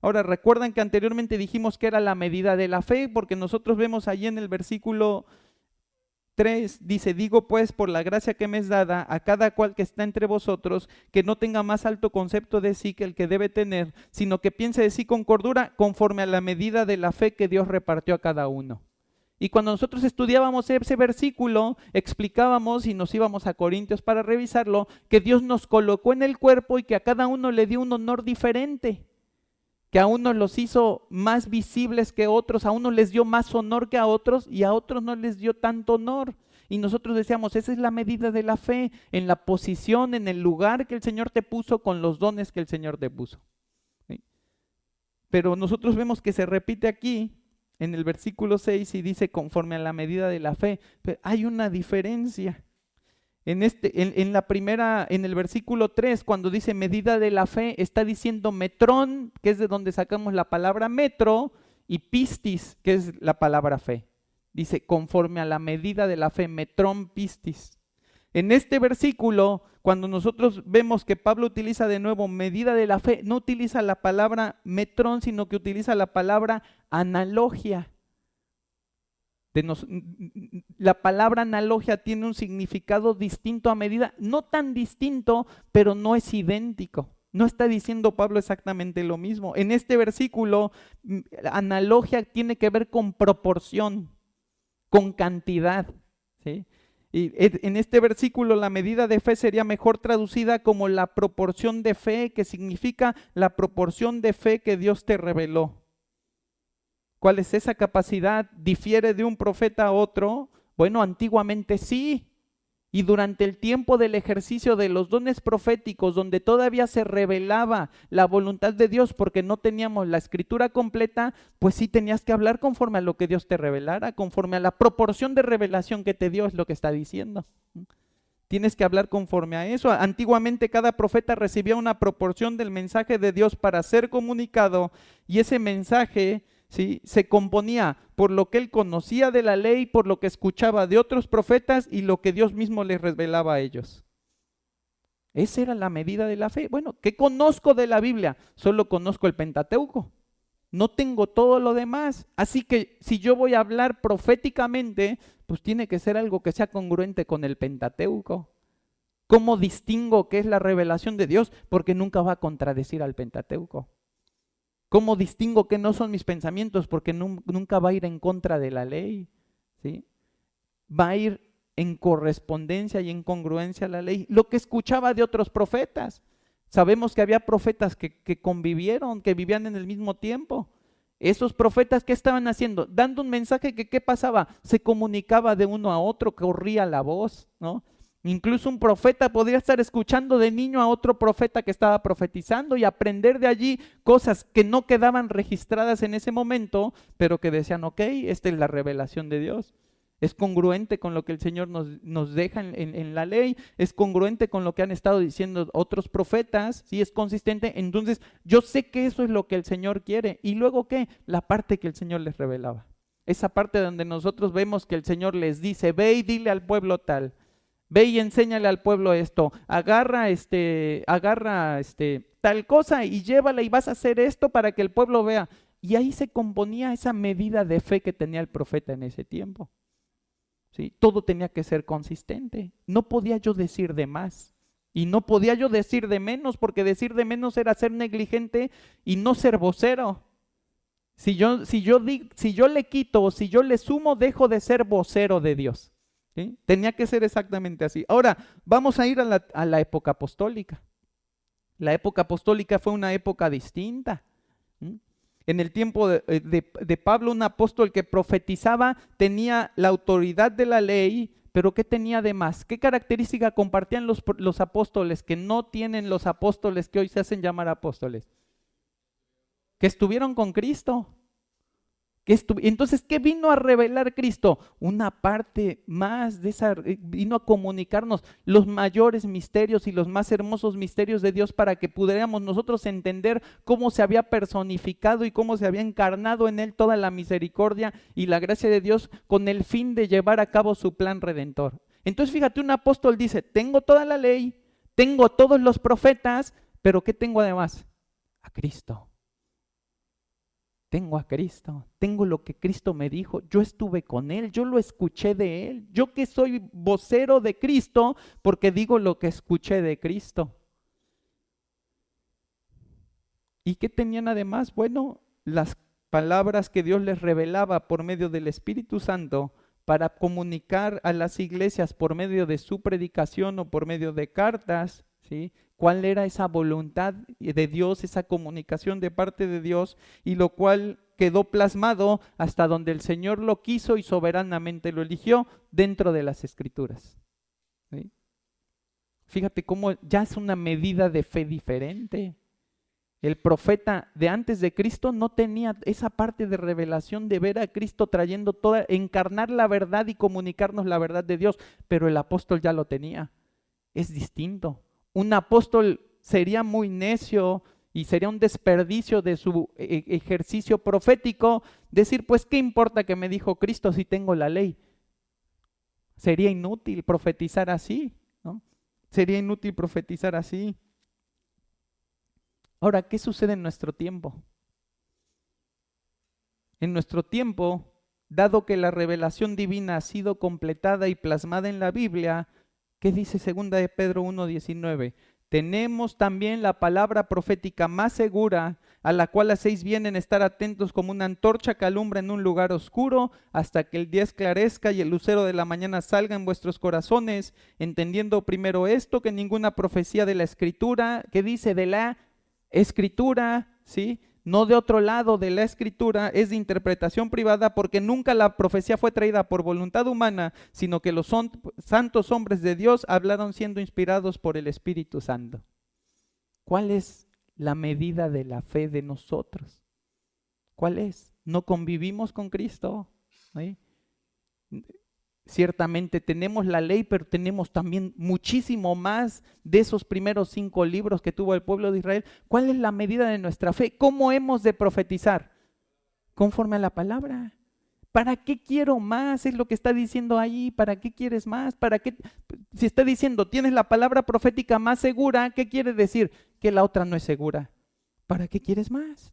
Ahora, recuerdan que anteriormente dijimos que era la medida de la fe, porque nosotros vemos allí en el versículo 3, dice, digo pues por la gracia que me es dada a cada cual que está entre vosotros, que no tenga más alto concepto de sí que el que debe tener, sino que piense de sí con cordura, conforme a la medida de la fe que Dios repartió a cada uno. Y cuando nosotros estudiábamos ese versículo, explicábamos y nos íbamos a Corintios para revisarlo, que Dios nos colocó en el cuerpo y que a cada uno le dio un honor diferente, que a unos los hizo más visibles que otros, a unos les dio más honor que a otros y a otros no les dio tanto honor. Y nosotros decíamos, esa es la medida de la fe, en la posición, en el lugar que el Señor te puso, con los dones que el Señor te puso. ¿Sí? Pero nosotros vemos que se repite aquí, en el versículo 6, y dice, conforme a la medida de la fe. Pero hay una diferencia. En el versículo 3, cuando dice medida de la fe, está diciendo metrón, que es de donde sacamos la palabra metro, y pistis, que es la palabra fe. Dice, conforme a la medida de la fe, metrón, pistis. En este versículo, cuando nosotros vemos que Pablo utiliza de nuevo medida de la fe, no utiliza la palabra metrón, sino que utiliza la palabra analogia. La palabra analogia tiene un significado distinto a medida, no tan distinto, pero no es idéntico. No está diciendo Pablo exactamente lo mismo. En este versículo, analogia tiene que ver con proporción, con cantidad, ¿sí? Y en este versículo la medida de fe sería mejor traducida como la proporción de fe, que significa la proporción de fe que Dios te reveló. ¿Cuál es esa capacidad? ¿Difiere de un profeta a otro? Bueno, antiguamente sí. Y durante el tiempo del ejercicio de los dones proféticos, donde todavía se revelaba la voluntad de Dios porque no teníamos la escritura completa, pues sí tenías que hablar conforme a lo que Dios te revelara, conforme a la proporción de revelación que te dio, es lo que está diciendo. tienes que hablar conforme a eso. Antiguamente cada profeta recibía una proporción del mensaje de Dios para ser comunicado y ese mensaje, ¿sí?, se componía por lo que él conocía de la ley, por lo que escuchaba de otros profetas y lo que Dios mismo les revelaba a ellos. Esa era la medida de la fe. Bueno, ¿qué conozco de la Biblia? Solo conozco el Pentateuco. No tengo todo lo demás. Así que si yo voy a hablar proféticamente, pues tiene que ser algo que sea congruente con el Pentateuco. ¿Cómo distingo qué es la revelación de Dios? Porque nunca va a contradecir al Pentateuco. ¿Cómo distingo qué no son mis pensamientos? Porque nunca va a ir en contra de la ley, ¿sí? Va a ir en correspondencia y en congruencia a la ley. Lo que escuchaba de otros profetas. Sabemos que había profetas que convivieron, que vivían en el mismo tiempo. Esos profetas, ¿qué estaban haciendo? Dando un mensaje que, ¿qué pasaba? Se comunicaba de uno a otro, corría la voz, ¿no? Incluso un profeta podría estar escuchando de niño a otro profeta que estaba profetizando y aprender de allí cosas que no quedaban registradas en ese momento, pero que decían, ok, esta es la revelación de Dios. Es congruente con lo que el Señor nos deja en la ley, es congruente con lo que han estado diciendo otros profetas, ¿sí? Es consistente. Entonces, yo sé que eso es lo que el Señor quiere. ¿Y luego qué? La parte que el Señor les revelaba. Esa parte donde nosotros vemos que el Señor les dice, ve y dile al pueblo tal, ve y enséñale al pueblo esto, agarra tal cosa y llévala y vas a hacer esto para que el pueblo vea. Y ahí se componía esa medida de fe que tenía el profeta en ese tiempo. ¿Sí? Todo tenía que ser consistente. No podía yo decir de más y no podía yo decir de menos, porque decir de menos era ser negligente y no ser vocero. Si yo le quito o si yo le sumo, dejo de ser vocero de Dios. ¿Sí? Tenía que ser exactamente así. Ahora, vamos a ir a la época apostólica. La época apostólica fue una época distinta. ¿Sí? En el tiempo de Pablo, un apóstol que profetizaba tenía la autoridad de la ley, pero ¿qué tenía de más? ¿Qué característica compartían los apóstoles que no tienen los apóstoles que hoy se hacen llamar apóstoles? Que estuvieron con Cristo. Entonces, ¿qué vino a revelar Cristo? Una parte más de esa, vino a comunicarnos los mayores misterios y los más hermosos misterios de Dios para que pudiéramos nosotros entender cómo se había personificado y cómo se había encarnado en Él toda la misericordia y la gracia de Dios con el fin de llevar a cabo su plan redentor. Entonces, fíjate, un apóstol dice, tengo toda la ley, tengo todos los profetas, pero ¿qué tengo además? A Cristo. Tengo a Cristo, tengo lo que Cristo me dijo, yo estuve con Él, yo lo escuché de Él, yo que soy vocero de Cristo porque digo lo que escuché de Cristo. ¿Y qué tenían además? Bueno, las palabras que Dios les revelaba por medio del Espíritu Santo para comunicar a las iglesias por medio de su predicación o por medio de cartas, ¿sí? ¿Cuál era esa voluntad de Dios, esa comunicación de parte de Dios? Y lo cual quedó plasmado hasta donde el Señor lo quiso y soberanamente lo eligió dentro de las Escrituras. ¿Sí? Fíjate cómo ya es una medida de fe diferente. El profeta de antes de Cristo no tenía esa parte de revelación de ver a Cristo trayendo toda, encarnar la verdad y comunicarnos la verdad de Dios, pero el apóstol ya lo tenía. Es distinto. Un apóstol sería muy necio y sería un desperdicio de su ejercicio profético decir, pues, ¿qué importa que me dijo Cristo si tengo la ley? Sería inútil profetizar así, ¿no? Sería inútil profetizar así. Ahora, ¿qué sucede en nuestro tiempo? En nuestro tiempo, dado que la revelación divina ha sido completada y plasmada en la Biblia, ¿qué dice 2 de Pedro 1:19? Tenemos también la palabra profética más segura, a la cual hacéis bien en estar atentos como una antorcha que alumbra en un lugar oscuro, hasta que el día esclarezca y el lucero de la mañana salga en vuestros corazones, entendiendo primero esto, que ninguna profecía de la Escritura, que dice de la Escritura, ¿sí?, no de otro lado de la Escritura, es de interpretación privada, porque nunca la profecía fue traída por voluntad humana, sino que los santos hombres de Dios hablaron siendo inspirados por el Espíritu Santo. ¿Cuál es la medida de la fe de nosotros? ¿Cuál es? ¿No convivimos con Cristo? ¿Sí? Ciertamente tenemos la ley, pero tenemos también muchísimo más de esos primeros 5 libros que tuvo el pueblo de Israel. ¿Cuál es la medida de nuestra fe? ¿Cómo hemos de profetizar? Conforme a la palabra. ¿Para qué quiero más? Es lo que está diciendo ahí. ¿Para qué quieres más? ¿Para qué? Si está diciendo, tienes la palabra profética más segura, ¿qué quiere decir? Que la otra no es segura. ¿Para qué quieres más?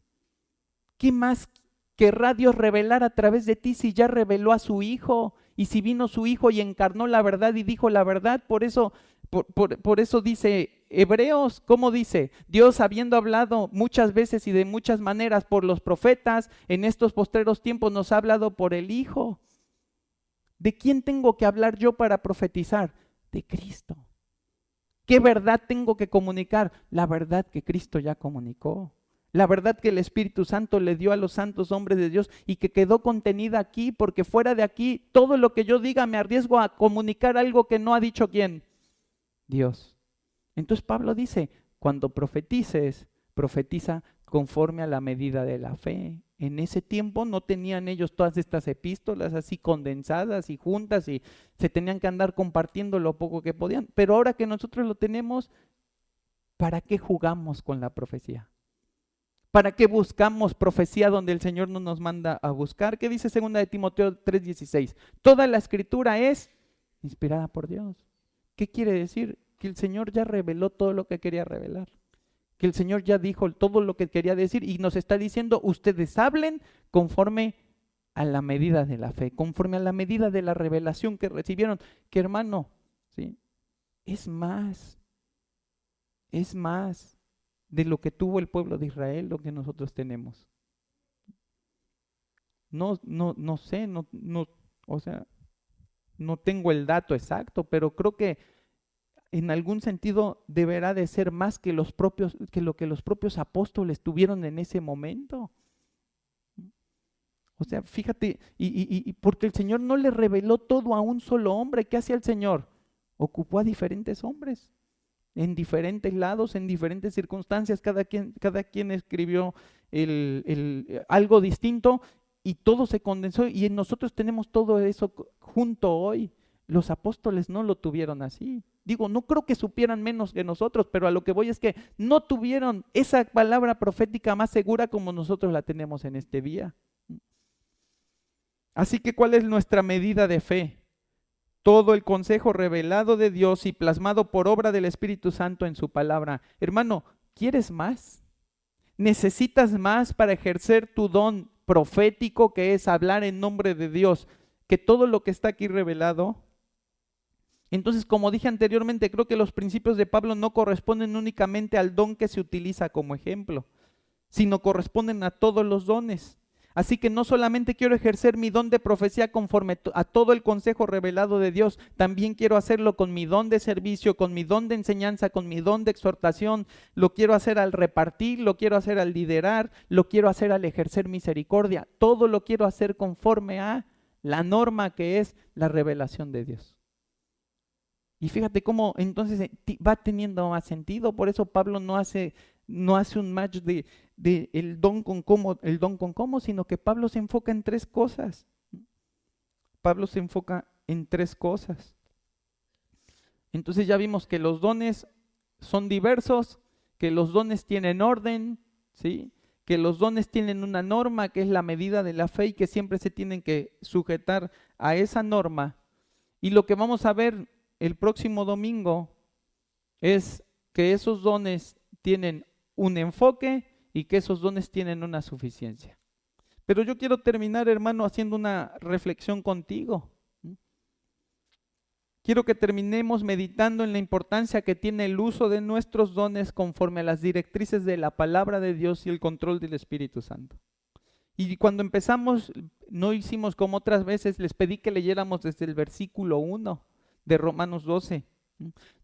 ¿Qué más querrá Dios revelar a través de ti si ya reveló a su Hijo? Y si vino su Hijo y encarnó la verdad y dijo la verdad, por eso dice Hebreos, ¿cómo dice? Dios, habiendo hablado muchas veces y de muchas maneras por los profetas, en estos postreros tiempos nos ha hablado por el Hijo. ¿De quién tengo que hablar yo para profetizar? De Cristo. ¿Qué verdad tengo que comunicar? La verdad que Cristo ya comunicó. La verdad que el Espíritu Santo le dio a los santos hombres de Dios y que quedó contenida aquí, porque fuera de aquí, todo lo que yo diga me arriesgo a comunicar algo que no ha dicho quién. Dios. Entonces Pablo dice, cuando profetices, profetiza conforme a la medida de la fe. En ese tiempo no tenían ellos todas estas epístolas así condensadas y juntas y se tenían que andar compartiendo lo poco que podían. Pero ahora que nosotros lo tenemos, ¿para qué jugamos con la profecía? ¿Para qué buscamos profecía donde el Señor no nos manda a buscar? ¿Qué dice 2 de Timoteo 3:16? Toda la escritura es inspirada por Dios. ¿Qué quiere decir? Que el Señor ya reveló todo lo que quería revelar. Que el Señor ya dijo todo lo que quería decir y nos está diciendo, ustedes hablen conforme a la medida de la fe, conforme a la medida de la revelación que recibieron. Que hermano, ¿sí? Es más de lo que tuvo el pueblo de Israel, lo que nosotros tenemos. No sé, o sea, no tengo el dato exacto, pero creo que en algún sentido deberá de ser más que lo que los propios apóstoles tuvieron en ese momento. O sea, fíjate, y porque el Señor no le reveló todo a un solo hombre. ¿Qué hacía el Señor? Ocupó a diferentes hombres, en diferentes lados, en diferentes circunstancias. Cada quien escribió algo distinto y todo se condensó. Y nosotros tenemos todo eso junto hoy. Los apóstoles no lo tuvieron así. Digo, no creo que supieran menos que nosotros, pero a lo que voy es que no tuvieron esa palabra profética más segura como nosotros la tenemos en este día. Así que, ¿cuál es nuestra medida de fe? Todo el consejo revelado de Dios y plasmado por obra del Espíritu Santo en su palabra. Hermano, ¿quieres más? ¿Necesitas más para ejercer tu don profético, que es hablar en nombre de Dios, que todo lo que está aquí revelado? Entonces, como dije anteriormente, creo que los principios de Pablo no corresponden únicamente al don que se utiliza como ejemplo, sino corresponden a todos los dones. Así que no solamente quiero ejercer mi don de profecía conforme a todo el consejo revelado de Dios, también quiero hacerlo con mi don de servicio, con mi don de enseñanza, con mi don de exhortación. Lo quiero hacer al repartir, lo quiero hacer al liderar, lo quiero hacer al ejercer misericordia. Todo lo quiero hacer conforme a la norma que es la revelación de Dios. Y fíjate cómo entonces va teniendo más sentido. Por eso Pablo no hace un match de el don con cómo, sino que Pablo se enfoca en 3 cosas. Pablo se enfoca en 3 cosas. Entonces ya vimos que los dones son diversos, que los dones tienen orden, ¿sí? Que los dones tienen una norma que es la medida de la fe y que siempre se tienen que sujetar a esa norma. Y lo que vamos a ver el próximo domingo es que esos dones tienen un enfoque y que esos dones tienen una suficiencia. Pero yo quiero terminar, hermano, haciendo una reflexión contigo. Quiero que terminemos meditando en la importancia que tiene el uso de nuestros dones conforme a las directrices de la palabra de Dios y el control del Espíritu Santo. Y cuando empezamos, no hicimos como otras veces, les pedí que leyéramos desde el versículo 1 de Romanos 12.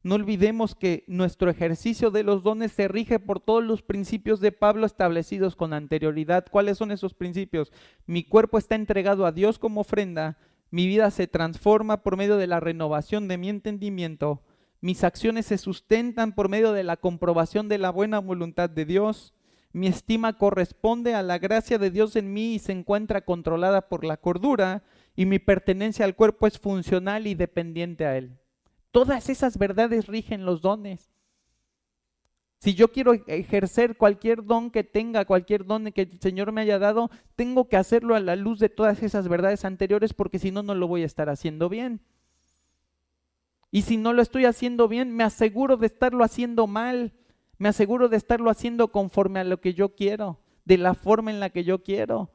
No olvidemos que nuestro ejercicio de los dones se rige por todos los principios de Pablo establecidos con anterioridad. ¿Cuáles son esos principios? Mi cuerpo está entregado a Dios como ofrenda, mi vida se transforma por medio de la renovación de mi entendimiento, mis acciones se sustentan por medio de la comprobación de la buena voluntad de Dios, mi estima corresponde a la gracia de Dios en mí y se encuentra controlada por la cordura, y mi pertenencia al cuerpo es funcional y dependiente a Él. Todas esas verdades rigen los dones. Si yo quiero ejercer cualquier don que tenga, cualquier don que el Señor me haya dado, tengo que hacerlo a la luz de todas esas verdades anteriores, porque si no, no lo voy a estar haciendo bien. Y si no lo estoy haciendo bien, me aseguro de estarlo haciendo mal. Me aseguro de estarlo haciendo conforme a lo que yo quiero, de la forma en la que yo quiero.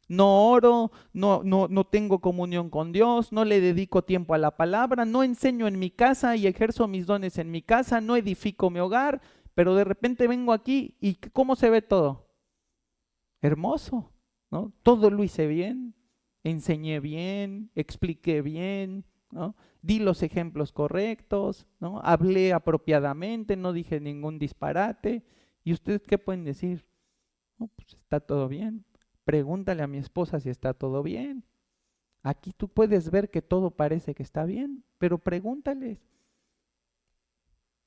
No oro, no tengo comunión con Dios, no le dedico tiempo a la palabra, no enseño en mi casa y ejerzo mis dones en mi casa, no edifico mi hogar, pero de repente vengo aquí y ¿cómo se ve todo? Hermoso, ¿no? Todo lo hice bien, enseñé bien, expliqué bien, ¿no? Di los ejemplos correctos, ¿no? Hablé apropiadamente, no dije ningún disparate. ¿Y ustedes qué pueden decir? No, pues está todo bien. Pregúntale a mi esposa si está todo bien. Aquí tú puedes ver que todo parece que está bien, pero pregúntales.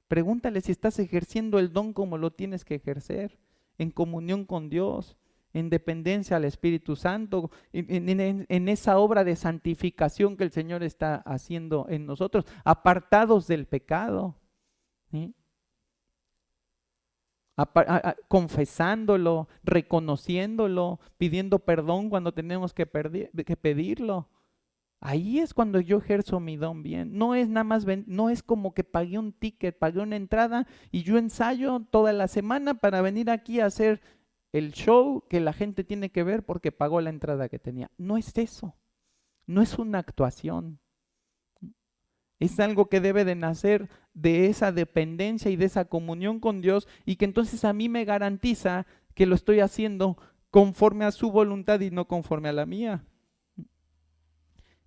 Pregúntale si estás ejerciendo el don como lo tienes que ejercer, en comunión con Dios, en dependencia al Espíritu Santo, en esa obra de santificación que el Señor está haciendo en nosotros, apartados del pecado, ¿sí? Confesándolo, reconociéndolo, pidiendo perdón cuando tenemos que pedirlo. Ahí es cuando yo ejerzo mi don bien. No es nada más, no es como que pagué un ticket, pagué una entrada y yo ensayo toda la semana para venir aquí a hacer el show que la gente tiene que ver porque pagó la entrada que tenía. No es eso. No es una actuación. Es algo que debe de nacer de esa dependencia y de esa comunión con Dios, y que entonces a mí me garantiza que lo estoy haciendo conforme a su voluntad y no conforme a la mía.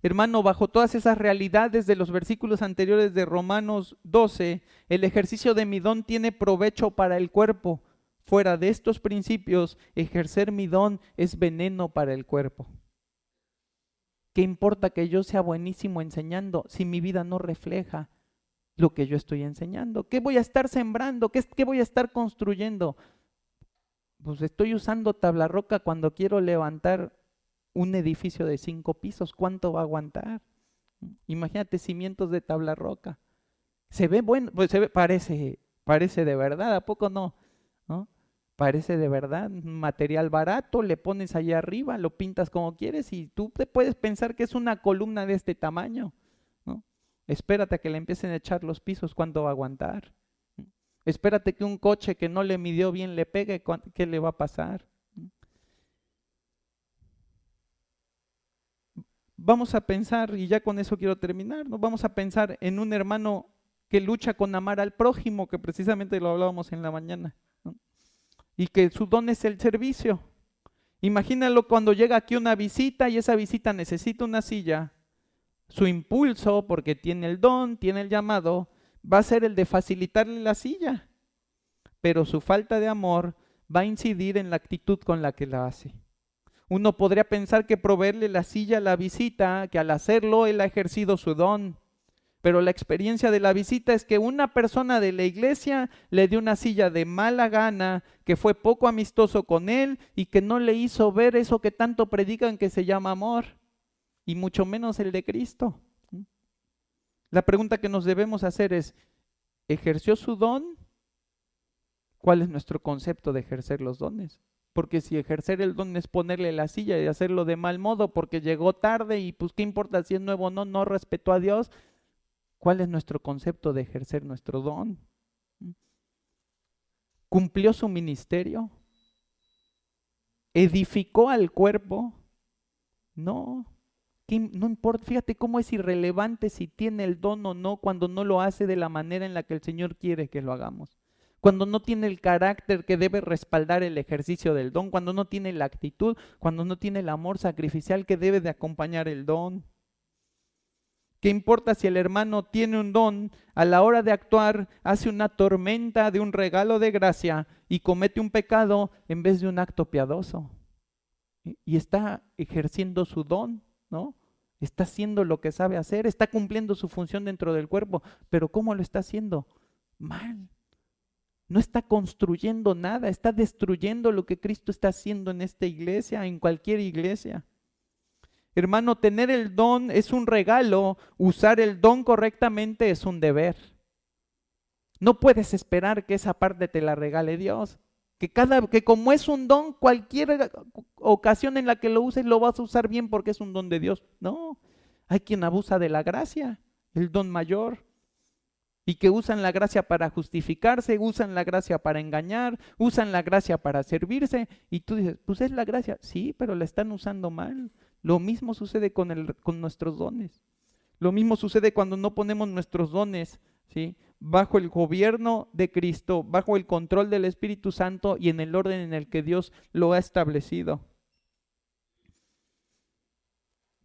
Hermano, bajo todas esas realidades de los versículos anteriores de Romanos 12, el ejercicio de mi don tiene provecho para el cuerpo. Fuera de estos principios, ejercer mi don es veneno para el cuerpo. ¿Qué importa que yo sea buenísimo enseñando si mi vida no refleja lo que yo estoy enseñando? ¿Qué voy a estar sembrando? ¿Qué voy a estar construyendo? Pues estoy usando tabla roca cuando quiero levantar un edificio de 5 pisos. ¿Cuánto va a aguantar? Imagínate cimientos de tabla roca. Se ve bueno, pues parece de verdad, ¿a poco no? ¿No? Parece de verdad, material barato, le pones allá arriba, lo pintas como quieres y tú te puedes pensar que es una columna de este tamaño, ¿no? Espérate a que le empiecen a echar los pisos, ¿cuánto va a aguantar? Espérate que un coche que no le midió bien le pegue, ¿qué le va a pasar? Vamos a pensar, y ya con eso quiero terminar, ¿no? Vamos a pensar en un hermano que lucha con amar al prójimo, que precisamente lo hablábamos en la mañana, ¿no? Y que su don es el servicio. Imagínalo cuando llega aquí una visita y esa visita necesita una silla. Su impulso, porque tiene el don, tiene el llamado, va a ser el de facilitarle la silla. Pero su falta de amor va a incidir en la actitud con la que la hace. Uno podría pensar que proveerle la silla a la visita, que al hacerlo él ha ejercido su don. Pero la experiencia de la visita es que una persona de la iglesia le dio una silla de mala gana, que fue poco amistoso con él y que no le hizo ver eso que tanto predican que se llama amor, y mucho menos el de Cristo. La pregunta que nos debemos hacer es, ¿ejerció su don? ¿Cuál es nuestro concepto de ejercer los dones? Porque si ejercer el don es ponerle la silla y hacerlo de mal modo porque llegó tarde y pues qué importa si es nuevo o no, no respetó a Dios. ¿Cuál es nuestro concepto de ejercer nuestro don? ¿Cumplió su ministerio? ¿Edificó al cuerpo? No. No importa, fíjate cómo es irrelevante si tiene el don o no cuando no lo hace de la manera en la que el Señor quiere que lo hagamos. Cuando no tiene el carácter que debe respaldar el ejercicio del don, cuando no tiene la actitud, cuando no tiene el amor sacrificial que debe de acompañar el don. ¿Qué importa si el hermano tiene un don, a la hora de actuar hace una tormenta de un regalo de gracia y comete un pecado en vez de un acto piadoso? Y está ejerciendo su don, ¿no? Está haciendo lo que sabe hacer, está cumpliendo su función dentro del cuerpo, pero ¿cómo lo está haciendo? Mal. No está construyendo nada, está destruyendo lo que Cristo está haciendo en esta iglesia, en cualquier iglesia. Hermano, tener el don es un regalo, usar el don correctamente es un deber. No puedes esperar que esa parte te la regale Dios. Que como es un don, cualquier ocasión en la que lo uses lo vas a usar bien porque es un don de Dios. No, hay quien abusa de la gracia, el don mayor, y que usan la gracia para justificarse, usan la gracia para engañar, usan la gracia para servirse, y tú dices, pues es la gracia. Sí, pero la están usando mal. Lo mismo sucede con nuestros dones. Lo mismo sucede cuando no ponemos nuestros dones, ¿sí?, bajo el gobierno de Cristo, bajo el control del Espíritu Santo y en el orden en el que Dios lo ha establecido.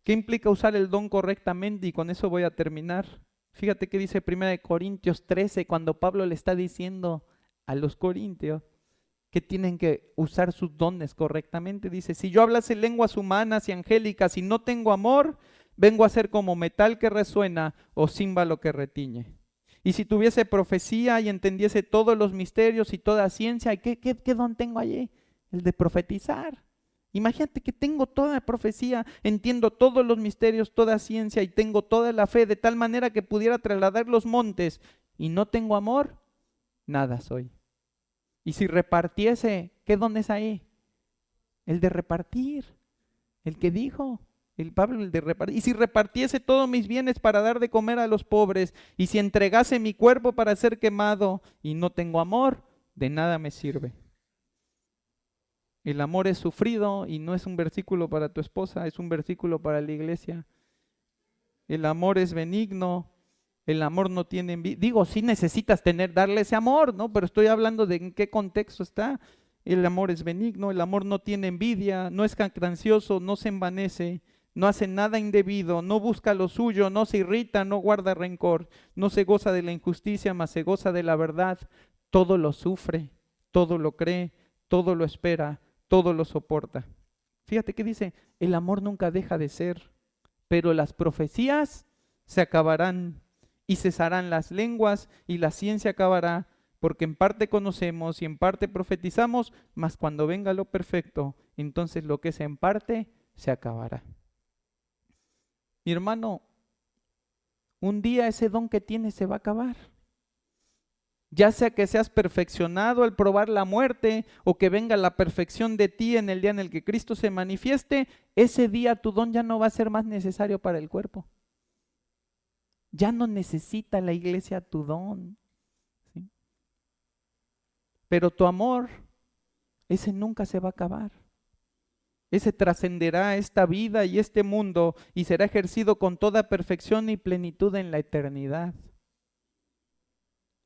¿Qué implica usar el don correctamente? Y con eso voy a terminar. Fíjate que dice 1 Corintios 13, cuando Pablo le está diciendo a los corintios que tienen que usar sus dones correctamente. Dice, si yo hablase lenguas humanas y angélicas y no tengo amor, vengo a ser como metal que resuena o címbalo que retiñe. Y si tuviese profecía y entendiese todos los misterios y toda ciencia, ¿qué don tengo allí? El de profetizar. Imagínate que tengo toda profecía, entiendo todos los misterios, toda ciencia y tengo toda la fe de tal manera que pudiera trasladar los montes y no tengo amor, nada soy. Y si repartiese, ¿qué don es ahí? El de repartir, el que dijo el Pablo, el de repartir. Y si repartiese todos mis bienes para dar de comer a los pobres, y si entregase mi cuerpo para ser quemado y no tengo amor, de nada me sirve. El amor es sufrido y no es un versículo para tu esposa, es un versículo para la iglesia. El amor es benigno, el amor no tiene envidia. Digo, sí necesitas darle ese amor, ¿no? Pero estoy hablando de en qué contexto está. El amor es benigno, el amor no tiene envidia, no es jactancioso, no se envanece, no hace nada indebido, no busca lo suyo, no se irrita, no guarda rencor, no se goza de la injusticia, mas se goza de la verdad. Todo lo sufre, todo lo cree, todo lo espera, todo lo soporta. Fíjate que dice, el amor nunca deja de ser, pero las profecías se acabarán y cesarán las lenguas y la ciencia acabará, porque en parte conocemos y en parte profetizamos, mas cuando venga lo perfecto, entonces lo que es en parte se acabará. Mi hermano, un día ese don que tienes se va a acabar. Ya sea que seas perfeccionado al probar la muerte o que venga la perfección de ti en el día en el que Cristo se manifieste, ese día tu don ya no va a ser más necesario para el cuerpo. Ya no necesita la iglesia tu don, ¿sí? Pero tu amor, ese nunca se va a acabar. Ese trascenderá esta vida y este mundo y será ejercido con toda perfección y plenitud en la eternidad.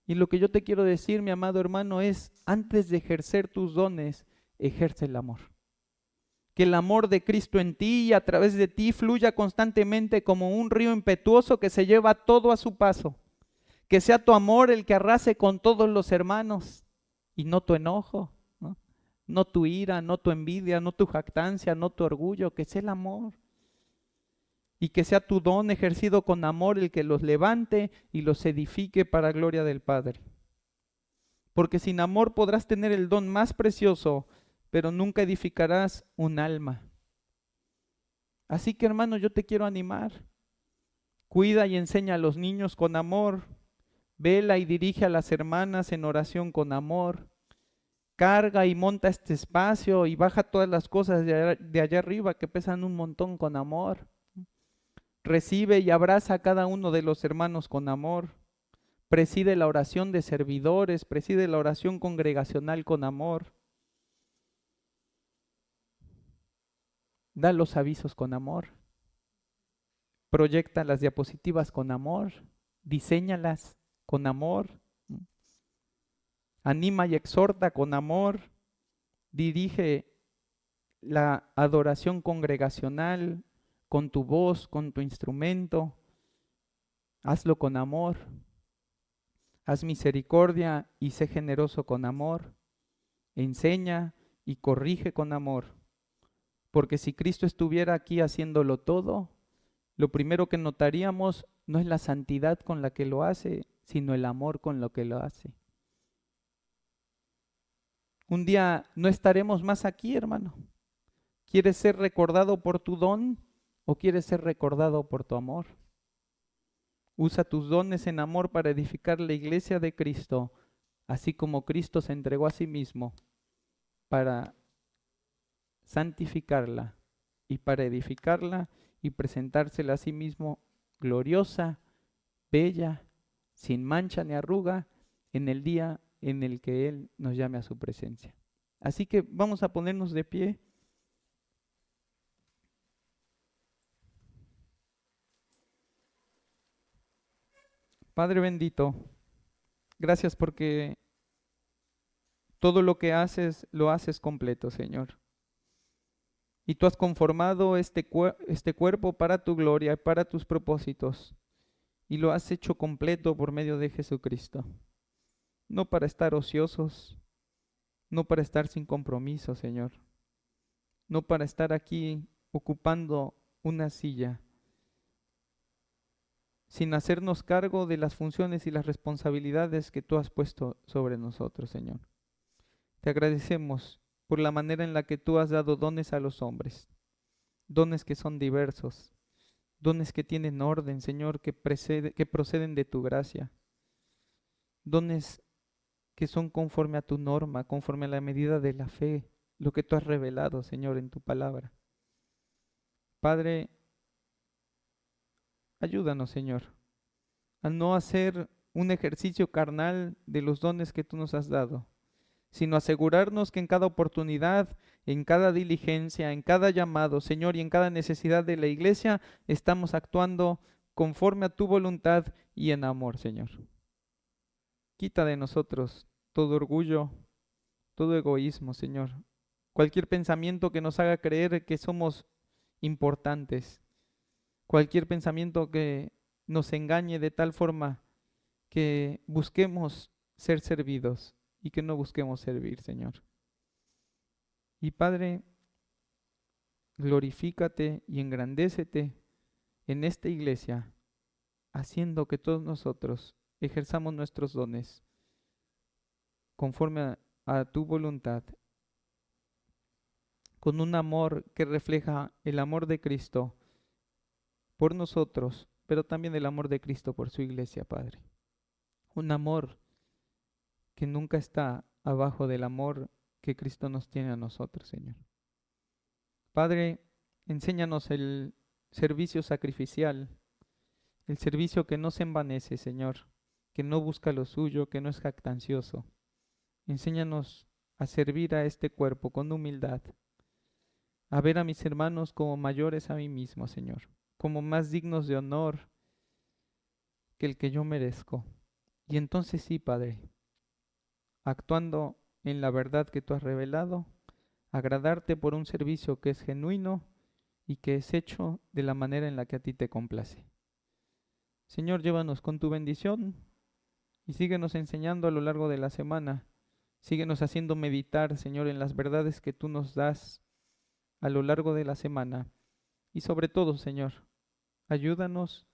Y lo que yo te quiero decir, mi amado hermano, es, antes de ejercer tus dones, ejerce el amor. Que el amor de Cristo en ti y a través de ti fluya constantemente como un río impetuoso que se lleva todo a su paso. Que sea tu amor el que arrase con todos los hermanos y no tu enojo, ¿no? No tu ira, no tu envidia, no tu jactancia, no tu orgullo, que sea el amor. Y que sea tu don ejercido con amor el que los levante y los edifique para gloria del Padre. Porque sin amor podrás tener el don más precioso, pero nunca edificarás un alma. Así que hermano, yo te quiero animar. Cuida y enseña a los niños con amor. Vela y dirige a las hermanas en oración con amor. Carga y monta este espacio y baja todas las cosas de allá arriba que pesan un montón con amor. Recibe y abraza a cada uno de los hermanos con amor. Preside la oración de servidores, preside la oración congregacional con amor. Da los avisos con amor. Proyecta las diapositivas con amor. Diséñalas con amor. Anima y exhorta con amor. Dirige la adoración congregacional con tu voz, con tu instrumento. Hazlo con amor. Haz misericordia y sé generoso con amor. Enseña y corrige con amor. Porque si Cristo estuviera aquí haciéndolo todo, lo primero que notaríamos no es la santidad con la que lo hace, sino el amor con lo que lo hace. Un día no estaremos más aquí, hermano. ¿Quieres ser recordado por tu don ¿O quieres ser recordado por tu amor? Usa tus dones en amor para edificar la iglesia de Cristo, así como Cristo se entregó a sí mismo para santificarla y para edificarla y presentársela a sí mismo gloriosa, bella, sin mancha ni arruga, en el día en el que Él nos llame a su presencia. Así que vamos a ponernos de pie. Padre bendito, gracias porque todo lo que haces, lo haces completo, Señor. Y tú has conformado este cuerpo para tu gloria y para tus propósitos. Y lo has hecho completo por medio de Jesucristo. No para estar ociosos, no para estar sin compromiso, Señor. No para estar aquí ocupando una silla, sin hacernos cargo de las funciones y las responsabilidades que tú has puesto sobre nosotros, Señor. Te agradecemos por la manera en la que tú has dado dones a los hombres, dones que son diversos, dones que tienen orden, Señor, que proceden de tu gracia, dones que son conforme a tu norma, conforme a la medida de la fe, lo que tú has revelado, Señor, en tu palabra. Padre, ayúdanos, Señor, a no hacer un ejercicio carnal de los dones que tú nos has dado, sino asegurarnos que en cada oportunidad, en cada diligencia, en cada llamado, Señor, y en cada necesidad de la iglesia, estamos actuando conforme a tu voluntad y en amor, Señor. Quita de nosotros todo orgullo, todo egoísmo, Señor. Cualquier pensamiento que nos haga creer que somos importantes, cualquier pensamiento que nos engañe de tal forma que busquemos ser servidos y que no busquemos servir, Señor. Y Padre, glorifícate y engrandécete en esta iglesia, haciendo que todos nosotros ejerzamos nuestros dones conforme a tu voluntad, con un amor que refleja el amor de Cristo por nosotros, pero también el amor de Cristo por su iglesia, Padre. Un amor que nunca está abajo del amor que Cristo nos tiene a nosotros, Señor. Padre, enséñanos el servicio sacrificial, el servicio que no se envanece, Señor, que no busca lo suyo, que no es jactancioso. Enséñanos a servir a este cuerpo con humildad, a ver a mis hermanos como mayores a mí mismo, Señor, como más dignos de honor que el que yo merezco. Y entonces sí, Padre, actuando en la verdad que tú has revelado, agradarte por un servicio que es genuino y que es hecho de la manera en la que a ti te complace. Señor, llévanos con tu bendición y síguenos enseñando a lo largo de la semana. Síguenos haciendo meditar, Señor, en las verdades que tú nos das a lo largo de la semana. Y sobre todo, Señor, ayúdanos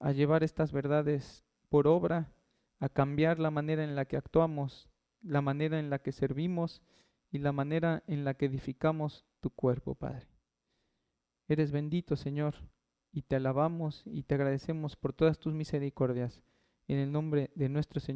a llevar estas verdades por obra, a cambiar la manera en la que actuamos, la manera en la que servimos y la manera en la que edificamos tu cuerpo, Padre. Eres bendito, Señor, y te alabamos y te agradecemos por todas tus misericordias. En el nombre de nuestro Señor.